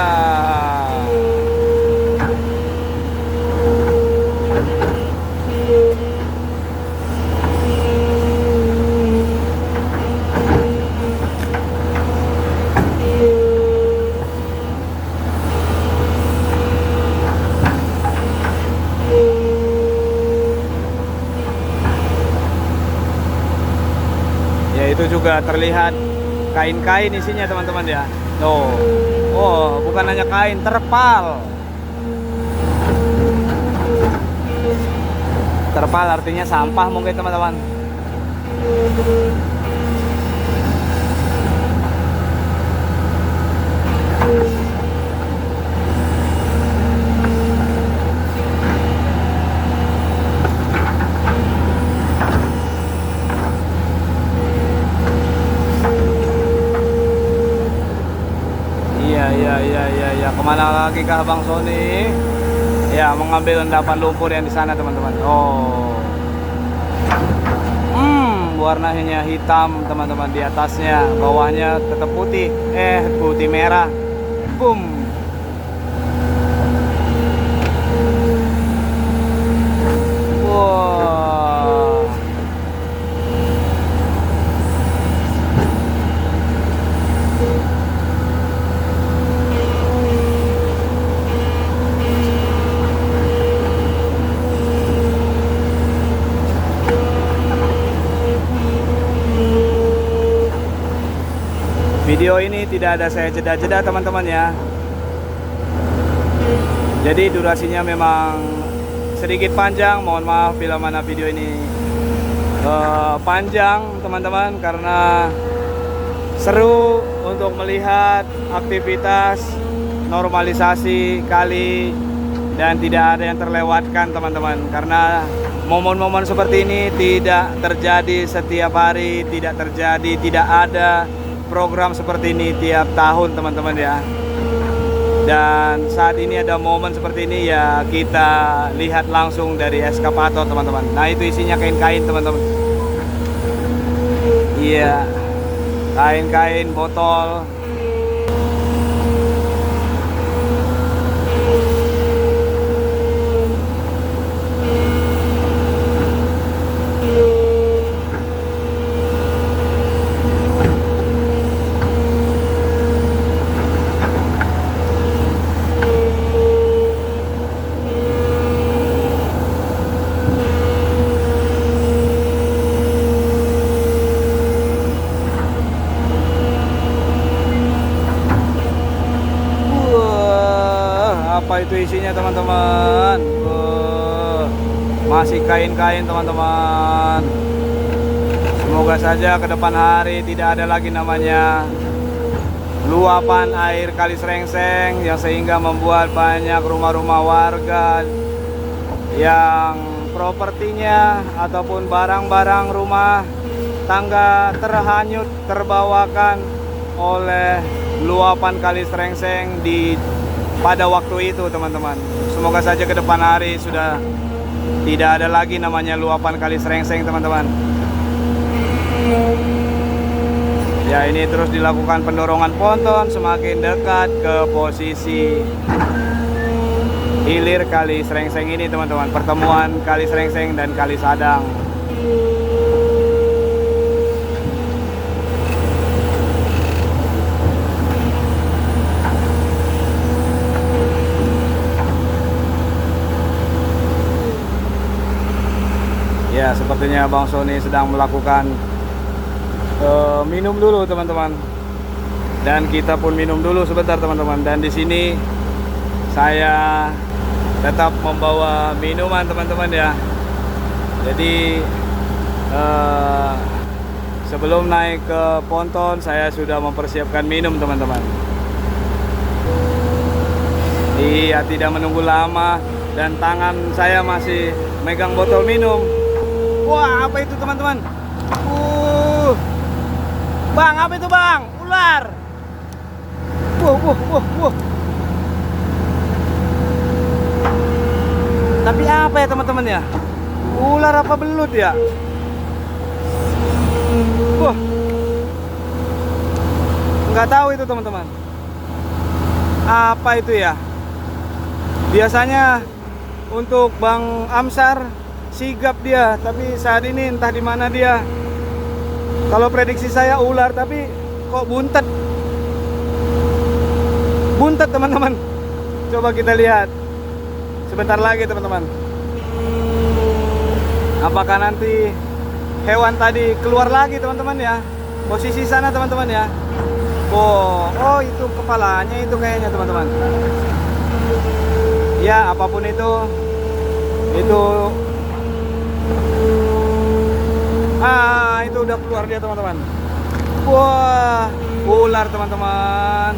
Itu juga terlihat kain-kain isinya, teman-teman ya. Tuh. Oh, bukan hanya kain, terpal. Terpal artinya sampah mungkin, teman-teman. Ya, kemana lagi kah Bang Sony? Ya, mengambil endapan lumpur yang di sana, teman-teman. Oh, warnanya hitam, teman-teman. Di atasnya, bawahnya tetap putih. Putih merah. Boom. Wow. Video ini tidak ada saya jeda-jeda, teman-teman ya. Jadi durasinya memang sedikit panjang. Mohon maaf bila mana video ini panjang, teman-teman, karena seru untuk melihat aktivitas normalisasi kali dan tidak ada yang terlewatkan, teman-teman. Karena momen-momen seperti ini tidak terjadi setiap hari, tidak ada program seperti ini tiap tahun, teman-teman ya. Dan saat ini ada momen seperti ini ya, kita lihat langsung dari eskavator, teman-teman. Nah, itu isinya kain-kain, teman-teman. Iya, kain-kain, botol. Apa itu isinya, teman-teman? Masih kain-kain, teman-teman. Semoga saja ke depan hari tidak ada lagi namanya luapan air Kali Srengseng yang sehingga membuat banyak rumah-rumah warga yang propertinya ataupun barang-barang rumah tangga terhanyut terbawakan oleh luapan Kali Srengseng pada waktu itu, teman-teman. Semoga saja ke depan hari sudah tidak ada lagi namanya luapan Kali Srengseng, teman-teman. Ya, ini terus dilakukan pendorongan ponton semakin dekat ke posisi hilir Kali Srengseng ini, teman-teman. Pertemuan Kali Srengseng dan Kali Sadang. Ya, sepertinya Bang Sony sedang melakukan minum dulu, teman-teman. Dan kita pun minum dulu sebentar, teman-teman. Dan di sini saya tetap membawa minuman, teman-teman ya. Jadi sebelum naik ke ponton saya sudah mempersiapkan minum, teman-teman. Iya, tidak menunggu lama dan tangan saya masih megang botol minum. Wah, apa itu, teman-teman? Bang, apa itu, Bang? Ular. Wah. Tapi apa ya, teman-teman ya? Ular apa belut ya? Wah. Nggak tahu itu, teman-teman. Apa itu ya? Biasanya untuk Bang Amsar sigap dia, tapi saat ini entah di mana dia. Kalau prediksi saya ular, tapi kok buntet. Buntet, teman-teman. Coba kita lihat sebentar lagi, teman-teman. Apakah nanti hewan tadi keluar lagi, teman-teman ya? Posisi sana, teman-teman ya. Oh, itu kepalanya itu kayaknya, teman-teman. Ya, apapun itu udah keluar dia, teman-teman. Wah, ular, teman-teman.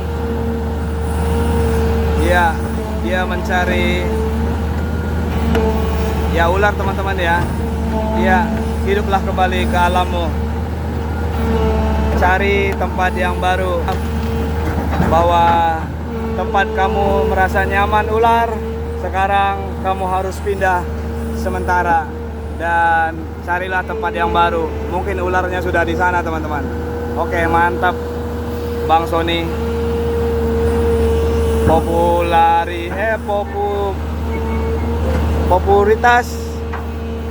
Ya, dia mencari ya ular, teman-teman ya. Ya, hiduplah kembali ke alammu. Cari tempat yang baru. Bahwa tempat kamu merasa nyaman ular, sekarang kamu harus pindah sementara dan carilah tempat yang baru. Mungkin ularnya sudah di sana, teman-teman. Oke, mantap Bang Sony.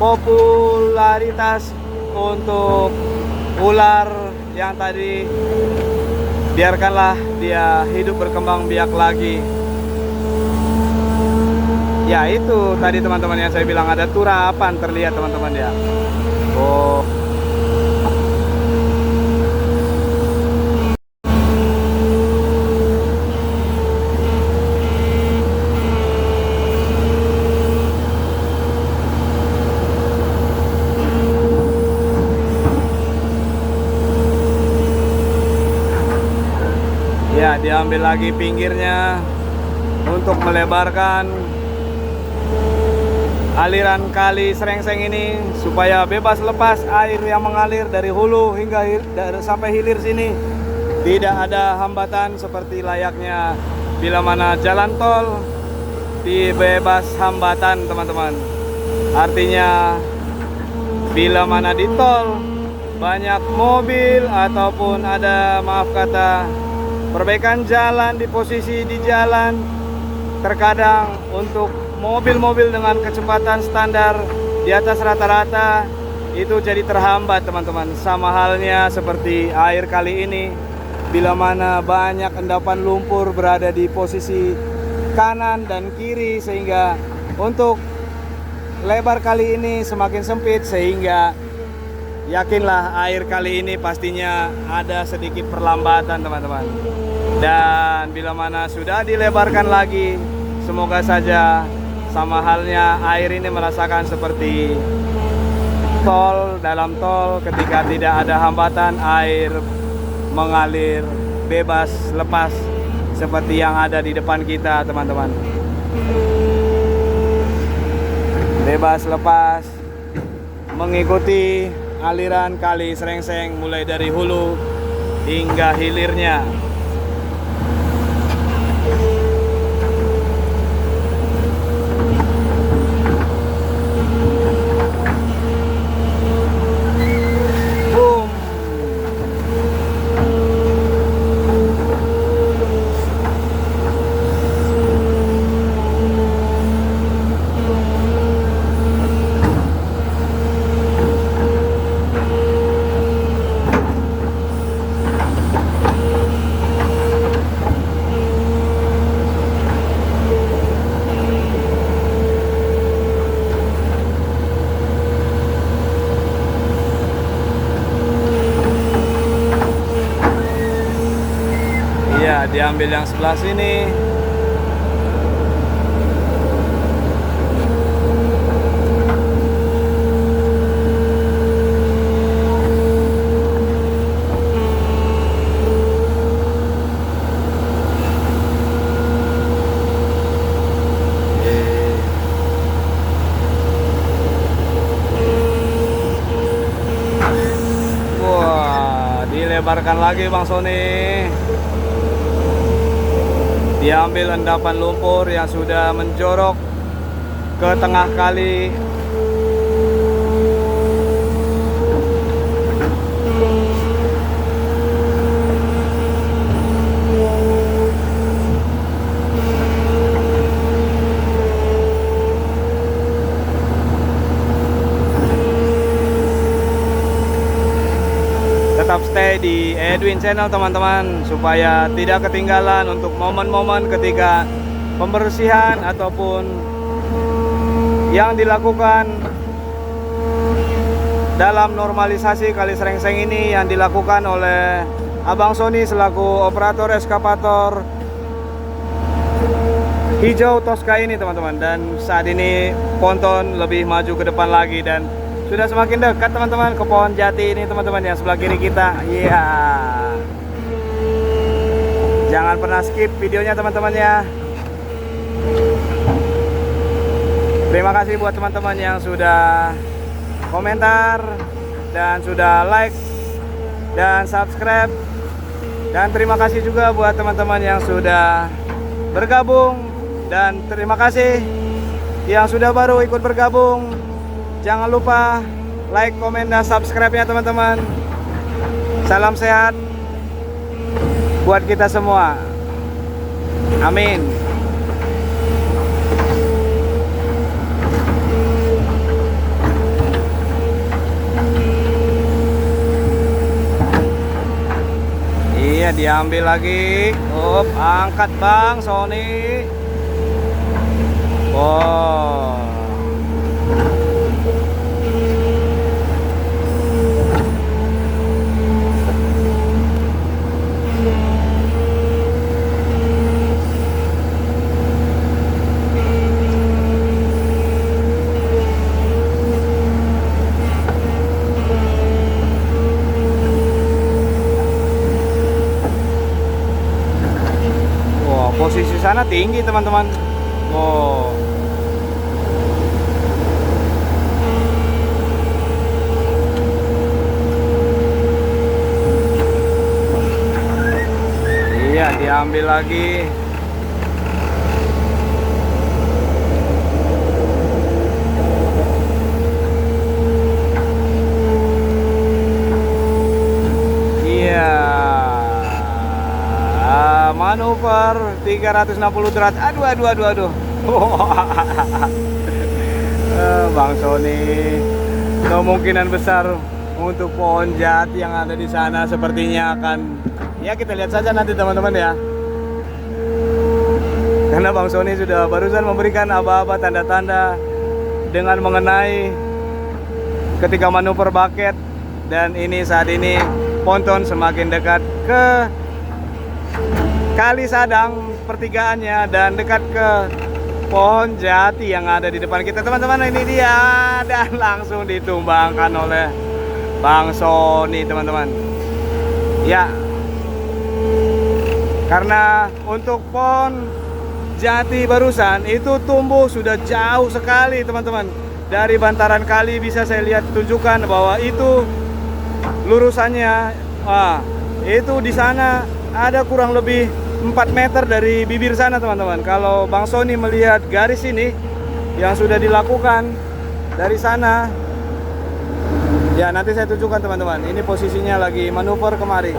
Popularitas untuk ular yang tadi, biarkanlah dia hidup berkembang biak lagi. Ya, itu tadi, teman-teman, yang saya bilang ada turapan terlihat, teman-teman ya. Oh. Ya, diambil lagi pinggirnya untuk melebarkan aliran Kali Srengseng ini supaya bebas lepas air yang mengalir dari hulu hingga sampai hilir sini. Tidak ada hambatan seperti layaknya bila mana jalan tol bebas hambatan, teman-teman. Artinya bila mana di tol banyak mobil ataupun ada, maaf kata, perbaikan jalan di posisi di jalan, terkadang untuk mobil-mobil dengan kecepatan standar di atas rata-rata itu jadi terhambat, teman-teman. Sama halnya seperti air kali ini, bila mana banyak endapan lumpur berada di posisi kanan dan kiri, sehingga untuk lebar kali ini semakin sempit, sehingga yakinlah air kali ini pastinya ada sedikit perlambatan, teman-teman. Dan bila mana sudah dilebarkan lagi, semoga saja sama halnya air ini merasakan seperti tol, dalam tol ketika tidak ada hambatan, air mengalir bebas lepas seperti yang ada di depan kita, teman-teman. Bebas lepas mengikuti aliran Kali Srengseng mulai dari hulu hingga hilirnya. Boom. Iya, diambil yang sebelah sini. Wah, dilebarkan lagi Bang Sony. Diambil endapan lumpur yang sudah menjorok ke tengah kali. Tetap stay di Edwin Channel, teman-teman, supaya tidak ketinggalan untuk momen-momen ketika pembersihan ataupun yang dilakukan dalam normalisasi Kali Srengseng ini yang dilakukan oleh Abang Sony selaku operator eskavator hijau Tosca ini, teman-teman. Dan saat ini ponton lebih maju ke depan lagi dan sudah semakin dekat, teman-teman, ke pohon jati ini, teman-teman, yang sebelah kiri kita. Iya. Jangan pernah skip videonya, teman-teman, ya. Terima kasih buat teman-teman yang sudah komentar dan sudah like dan subscribe. Dan terima kasih juga buat teman-teman yang sudah bergabung. Dan terima kasih yang sudah baru ikut bergabung. Jangan lupa like, komen, dan subscribe-nya, teman-teman. Salam sehat buat kita semua. Amin. Iya, diambil lagi. Angkat Bang Sony. Wow. Posisi sana tinggi, teman-teman. Oh. Iya, diambil lagi. Manuver 360 derajat. Aduh. Bang Sony, kemungkinan besar untuk pohon jati yang ada di sana sepertinya akan, ya, kita lihat saja nanti, teman-teman, ya. Karena Bang Sony sudah barusan memberikan aba-aba tanda-tanda dengan mengenai ketika manuver bucket. Dan ini saat ini ponton semakin dekat ke Kali Sadang pertigaannya dan dekat ke pohon jati yang ada di depan kita, teman-teman. Ini dia, dan langsung ditumbangkan oleh Bang Sony, teman-teman. Ya, Karena untuk pohon jati barusan itu tumbuh sudah jauh sekali teman-teman. Dari bantaran kali bisa saya lihat tunjukkan bahwa itu lurusannya, itu di sana ada kurang lebih 4 meter dari bibir sana teman-teman. Kalau Bang Sony melihat garis ini yang sudah dilakukan dari sana, ya nanti saya tunjukkan teman-teman. Ini posisinya lagi manuver kemari.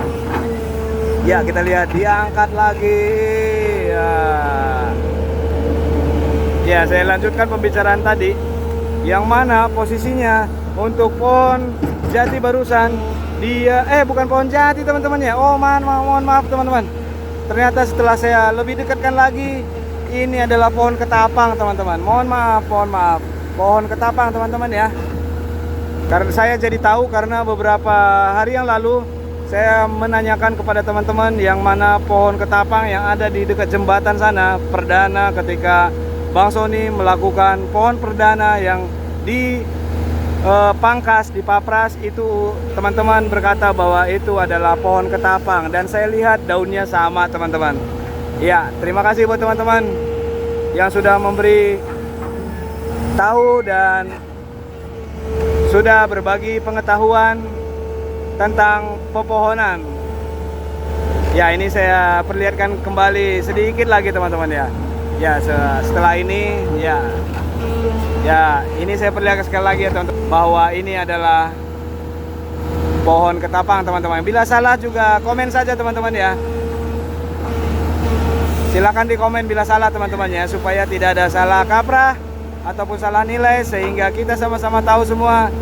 Ya kita lihat diangkat lagi. Ya saya lanjutkan pembicaraan tadi, yang mana posisinya untuk pohon jati barusan dia bukan pohon jati teman-teman ya. Oh mohon maaf teman-teman. Ternyata setelah saya lebih dekatkan lagi, ini adalah pohon ketapang teman-teman. Mohon maaf pohon ketapang teman-teman ya. Karena saya jadi tahu karena beberapa hari yang lalu saya menanyakan kepada teman-teman yang mana pohon ketapang yang ada di dekat jembatan sana perdana ketika Bang Sony melakukan pohon perdana yang di pangkas, di papras itu. Teman-teman berkata bahwa itu adalah pohon ketapang dan saya lihat daunnya sama teman-teman. Ya, terima kasih buat teman-teman yang sudah memberi tahu dan sudah berbagi pengetahuan tentang pepohonan. Ya, ini saya perlihatkan kembali sedikit lagi teman-teman ya. Ya, setelah ini ya ini saya perlihatkan sekali lagi ya teman-teman bahwa ini adalah pohon ketapang teman-teman. Bila salah juga komen saja teman-teman ya. Silakan di komen bila salah teman-teman ya, supaya tidak ada salah kaprah ataupun salah nilai, sehingga kita sama-sama tahu semua.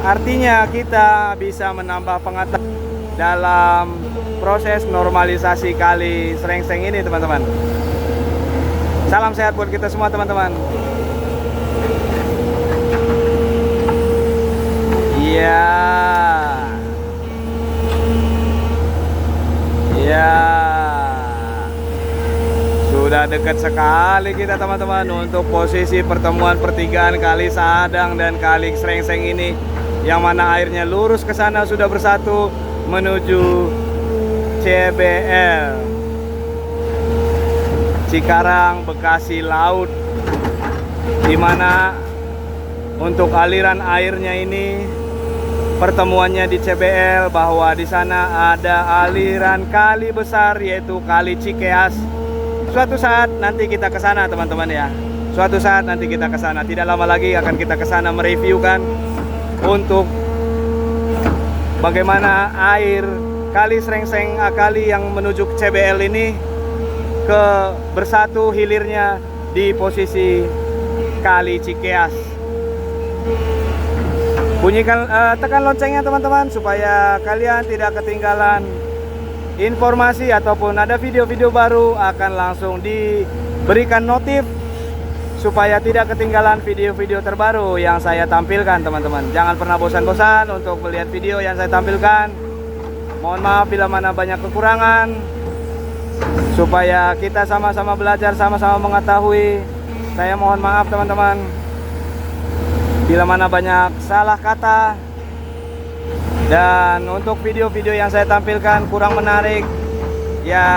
Artinya kita bisa menambah pengetahuan dalam proses normalisasi kali Srengseng ini teman-teman. Salam sehat buat kita semua teman-teman. Iya. Ya. Sudah dekat sekali kita teman-teman untuk posisi pertemuan pertigaan Kali Sadang dan Kali Srengseng ini, yang mana airnya lurus ke sana sudah bersatu menuju CBL, Cikarang Bekasi Laut, di mana untuk aliran airnya ini pertemuannya di CBL, bahwa di sana ada aliran kali besar yaitu Kali Cikeas. Suatu saat nanti kita ke sana teman-teman ya. Suatu saat nanti kita ke sana. Tidak lama lagi akan kita ke sana mereviewkan untuk bagaimana air Kali Srengseng kali yang menuju ke CBL ini bersatu hilirnya di posisi Kali Cikeas. Bunyikan tekan loncengnya teman-teman supaya kalian tidak ketinggalan informasi ataupun ada video-video baru, akan langsung diberikan notif supaya tidak ketinggalan video-video terbaru yang saya tampilkan teman-teman. Jangan pernah bosan-bosan untuk melihat video yang saya tampilkan. Mohon maaf bila mana banyak kekurangan, supaya kita sama-sama belajar, sama-sama mengetahui. Saya mohon maaf teman-teman bila mana banyak salah kata, dan untuk video-video yang saya tampilkan kurang menarik ya.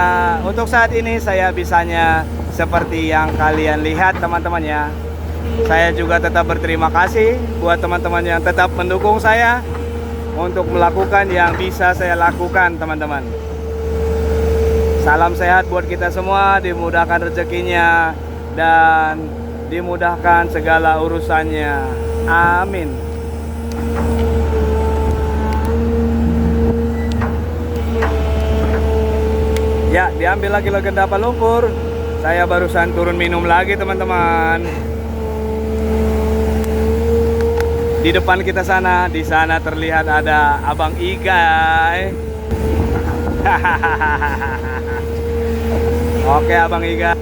Untuk saat ini saya bisanya seperti yang kalian lihat teman-teman ya. Saya juga tetap berterima kasih buat teman-teman yang tetap mendukung saya untuk melakukan yang bisa saya lakukan teman-teman. Salam sehat buat kita semua, dimudahkan rezekinya dan dimudahkan segala urusannya. Amin. Ya, diambil lagi legenda lumpur. Saya barusan turun minum lagi teman-teman. Di depan kita sana, di sana terlihat ada Abang Igai. Oke Abang Igai.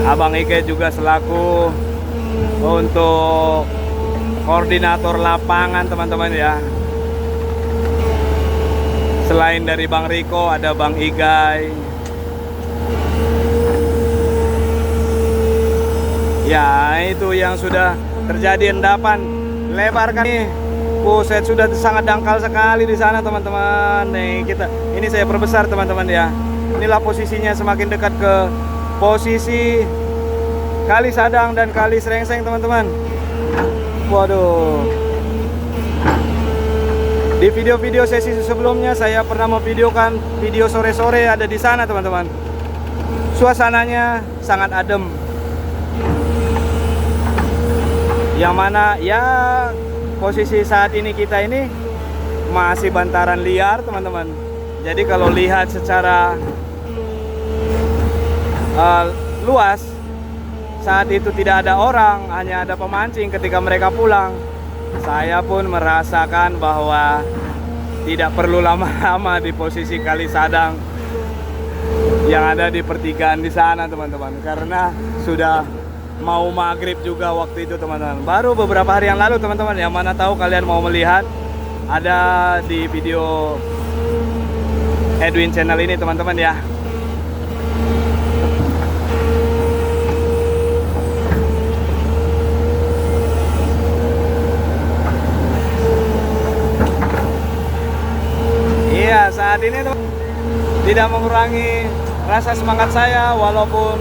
Abang Igai juga selaku untuk koordinator lapangan teman-teman ya. Selain dari Bang Riko, ada Bang Igai. Ya, itu yang sudah terjadi endapan. Lebarkan nih. Buset, sudah sangat dangkal sekali di sana teman-teman. Nih, ini saya perbesar teman-teman ya. Inilah posisinya semakin dekat ke posisi Kali Sadang dan Kali Srengseng, teman-teman. Waduh. Di video-video sesi sebelumnya saya pernah memvideokan video sore-sore ada di sana, teman-teman. Suasananya sangat adem. Yang mana ya posisi saat ini kita ini masih bantaran liar, teman-teman. Jadi kalau lihat secara luas, saat itu tidak ada orang, hanya ada pemancing. Ketika mereka pulang, saya pun merasakan bahwa tidak perlu lama-lama di posisi Kali Sadang yang ada di pertigaan di sana, teman-teman, karena sudah mau maghrib juga waktu itu, teman-teman. Baru beberapa hari yang lalu, teman-teman, yang mana tahu kalian mau melihat, ada di video Edwin channel ini, teman-teman ya. Iya, saat ini tidak mengurangi rasa semangat saya, walaupun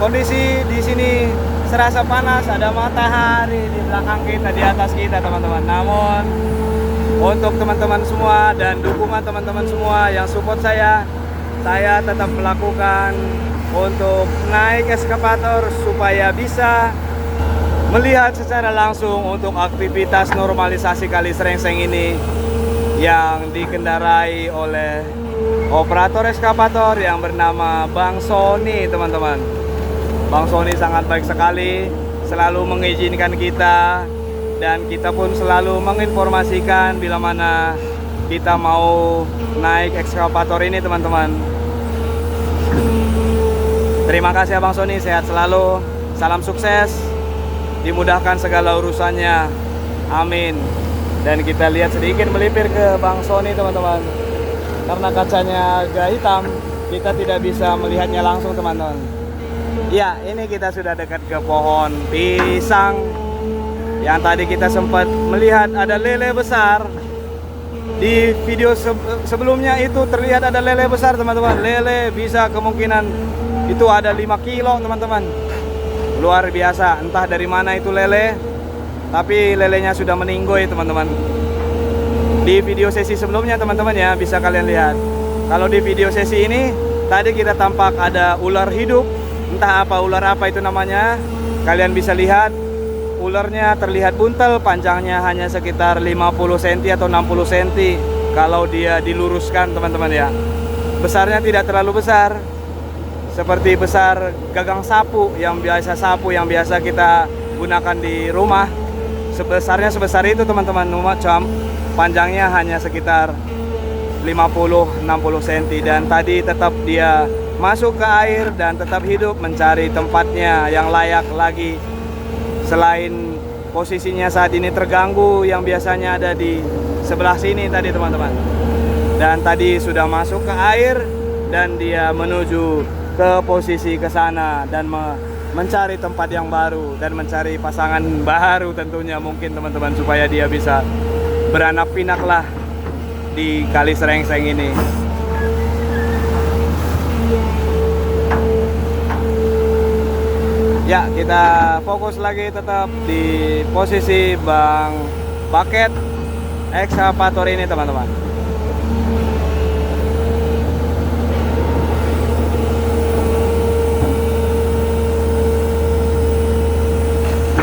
kondisi di sini serasa panas, ada matahari di belakang kita, di atas kita, teman-teman. Namun untuk teman-teman semua dan dukungan teman-teman semua yang support saya tetap melakukan untuk naik eskavator supaya bisa melihat secara langsung untuk aktivitas normalisasi Kali Srengseng ini yang dikendarai oleh operator eskavator yang bernama Bang Sony, teman-teman. Bang Sony sangat baik sekali, selalu mengizinkan kita, dan kita pun selalu menginformasikan bila mana kita mau naik ekskavator ini, teman-teman. Terima kasih Bang Sony, sehat selalu, salam sukses, dimudahkan segala urusannya, amin. Dan kita lihat sedikit melipir ke Bang Sony, teman-teman. Karena kacanya agak hitam, kita tidak bisa melihatnya langsung, teman-teman. Ya, ini kita sudah dekat ke pohon pisang. Yang tadi kita sempat melihat ada lele besar. Di video sebelumnya itu terlihat ada lele besar, teman-teman. Lele bisa kemungkinan itu ada 5 kilo, teman-teman. Luar biasa, entah dari mana itu lele, tapi lelenya sudah meninggoy, teman-teman. Di video sesi sebelumnya, teman-teman ya, bisa kalian lihat. Kalau di video sesi ini tadi kita tampak ada ular hidup, entah apa ular apa itu namanya. Kalian bisa lihat ularnya terlihat buntel, panjangnya hanya sekitar 50 cm atau 60 cm kalau dia diluruskan, teman-teman ya. Besarnya tidak terlalu besar, seperti besar gagang sapu yang biasa kita gunakan di rumah. Sebesarnya sebesar itu, teman-teman. Macam panjangnya hanya sekitar 50-60 cm, dan tadi tetap dia masuk ke air dan tetap hidup mencari tempatnya yang layak lagi, selain posisinya saat ini terganggu yang biasanya ada di sebelah sini tadi, teman-teman. Dan tadi sudah masuk ke air dan dia menuju ke posisi ke sana dan mencari tempat yang baru dan mencari pasangan baru tentunya, mungkin, teman-teman, supaya dia bisa beranak pinak lah di Kali Srengseng ini. Ya, kita fokus lagi tetap di posisi Bang Paket ekskavator ini, teman-teman.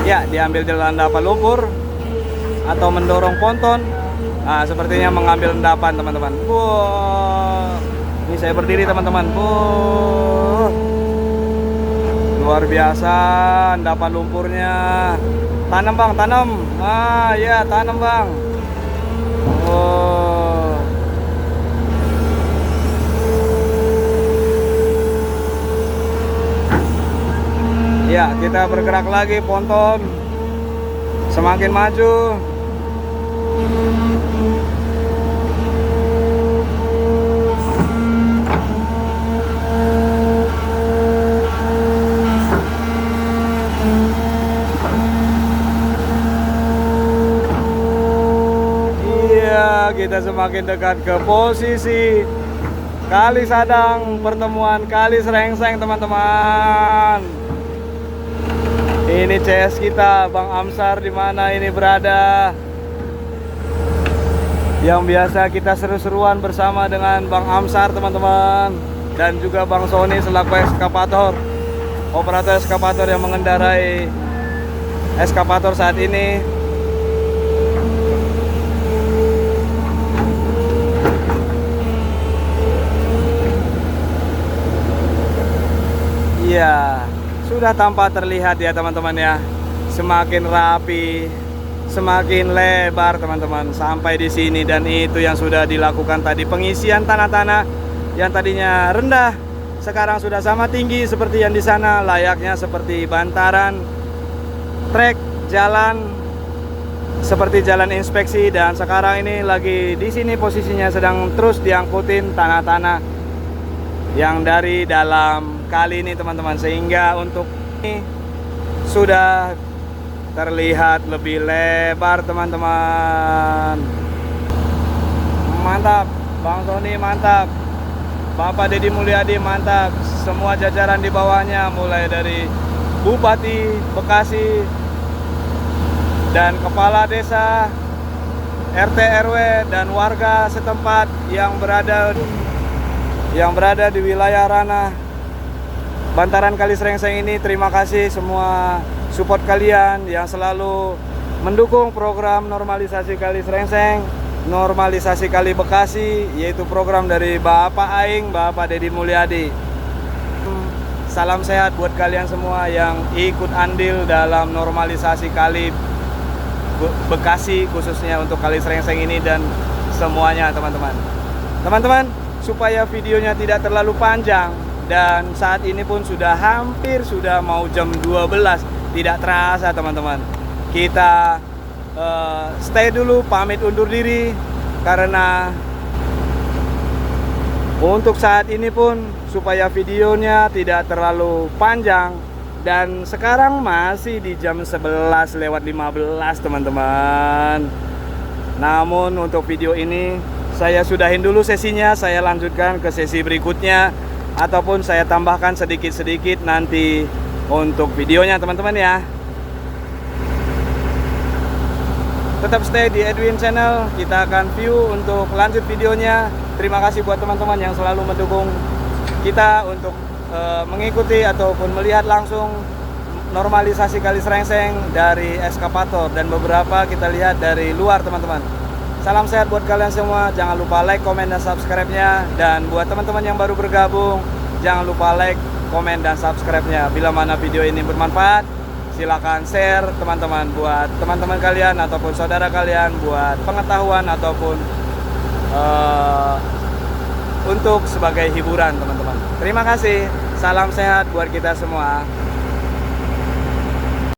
Ya, diambil jalan endapan lumpur atau mendorong ponton. Nah, sepertinya mengambil endapan, teman-teman. Wow, ini saya berdiri, teman-teman. Wow, luar biasa endapan lumpurnya. Tanam, Bang, tanam. Ah, ya, tanam, Bang. Oh. Ya, kita bergerak lagi, ponton semakin maju. Iya, kita semakin dekat ke posisi Kali Sadang, pertemuan Kali Serengseng teman-teman. Ini CS kita, Bang Amsar di mana ini berada. Yang biasa kita seru-seruan bersama dengan Bang Amsar teman-teman. Dan juga Bang Sony selaku ekskavator, operator ekskavator yang mengendarai ekskavator saat ini. Iya, sudah tampak terlihat ya teman-teman ya. Semakin rapi, semakin lebar teman-teman sampai di sini, dan itu yang sudah dilakukan tadi, pengisian tanah-tanah yang tadinya rendah sekarang sudah sama tinggi seperti yang di sana, layaknya seperti bantaran trek jalan, seperti jalan inspeksi. Dan sekarang ini lagi di sini posisinya sedang terus diangkutin tanah-tanah yang dari dalam kali ini teman-teman, sehingga untuk ini sudah terlihat lebih lebar teman-teman. Mantap, Bang Sony mantap, Bapak Deddy Mulyadi mantap, semua jajaran di bawahnya mulai dari Bupati Bekasi dan Kepala Desa, RT RW dan warga setempat yang berada di wilayah ranah bantaran Kali Serengseng ini. Terima kasih semua support kalian yang selalu mendukung program normalisasi Kali Serengseng, normalisasi Kali Bekasi, yaitu program dari Bapak Aing, Bapak Deddy Mulyadi. Salam sehat buat kalian semua yang ikut andil dalam normalisasi Kali Bekasi, khususnya untuk Kali Serengseng ini dan semuanya teman-teman. Teman-teman, supaya videonya tidak terlalu panjang, dan saat ini pun sudah mau jam 12, tidak terasa teman-teman. Kita stay dulu, pamit undur diri, karena untuk saat ini pun supaya videonya tidak terlalu panjang. Dan sekarang masih di jam 11:15 teman-teman. Namun untuk video ini saya sudahin dulu sesinya, saya lanjutkan ke sesi berikutnya, ataupun saya tambahkan sedikit-sedikit nanti untuk videonya teman-teman ya. Tetap stay di Edwin Channel, kita akan view untuk lanjut videonya. Terima kasih buat teman-teman yang selalu mendukung kita untuk mengikuti ataupun melihat langsung normalisasi Kali Serengseng dari ekskavator, dan beberapa kita lihat dari luar teman-teman. Salam sehat buat kalian semua. Jangan lupa like, komen, dan subscribe-nya. Dan buat teman-teman yang baru bergabung, jangan lupa like, komen, dan subscribe-nya. Bila mana video ini bermanfaat, silakan share teman-teman, buat teman-teman kalian ataupun saudara kalian, buat pengetahuan ataupun untuk sebagai hiburan teman-teman. Terima kasih. Salam sehat buat kita semua.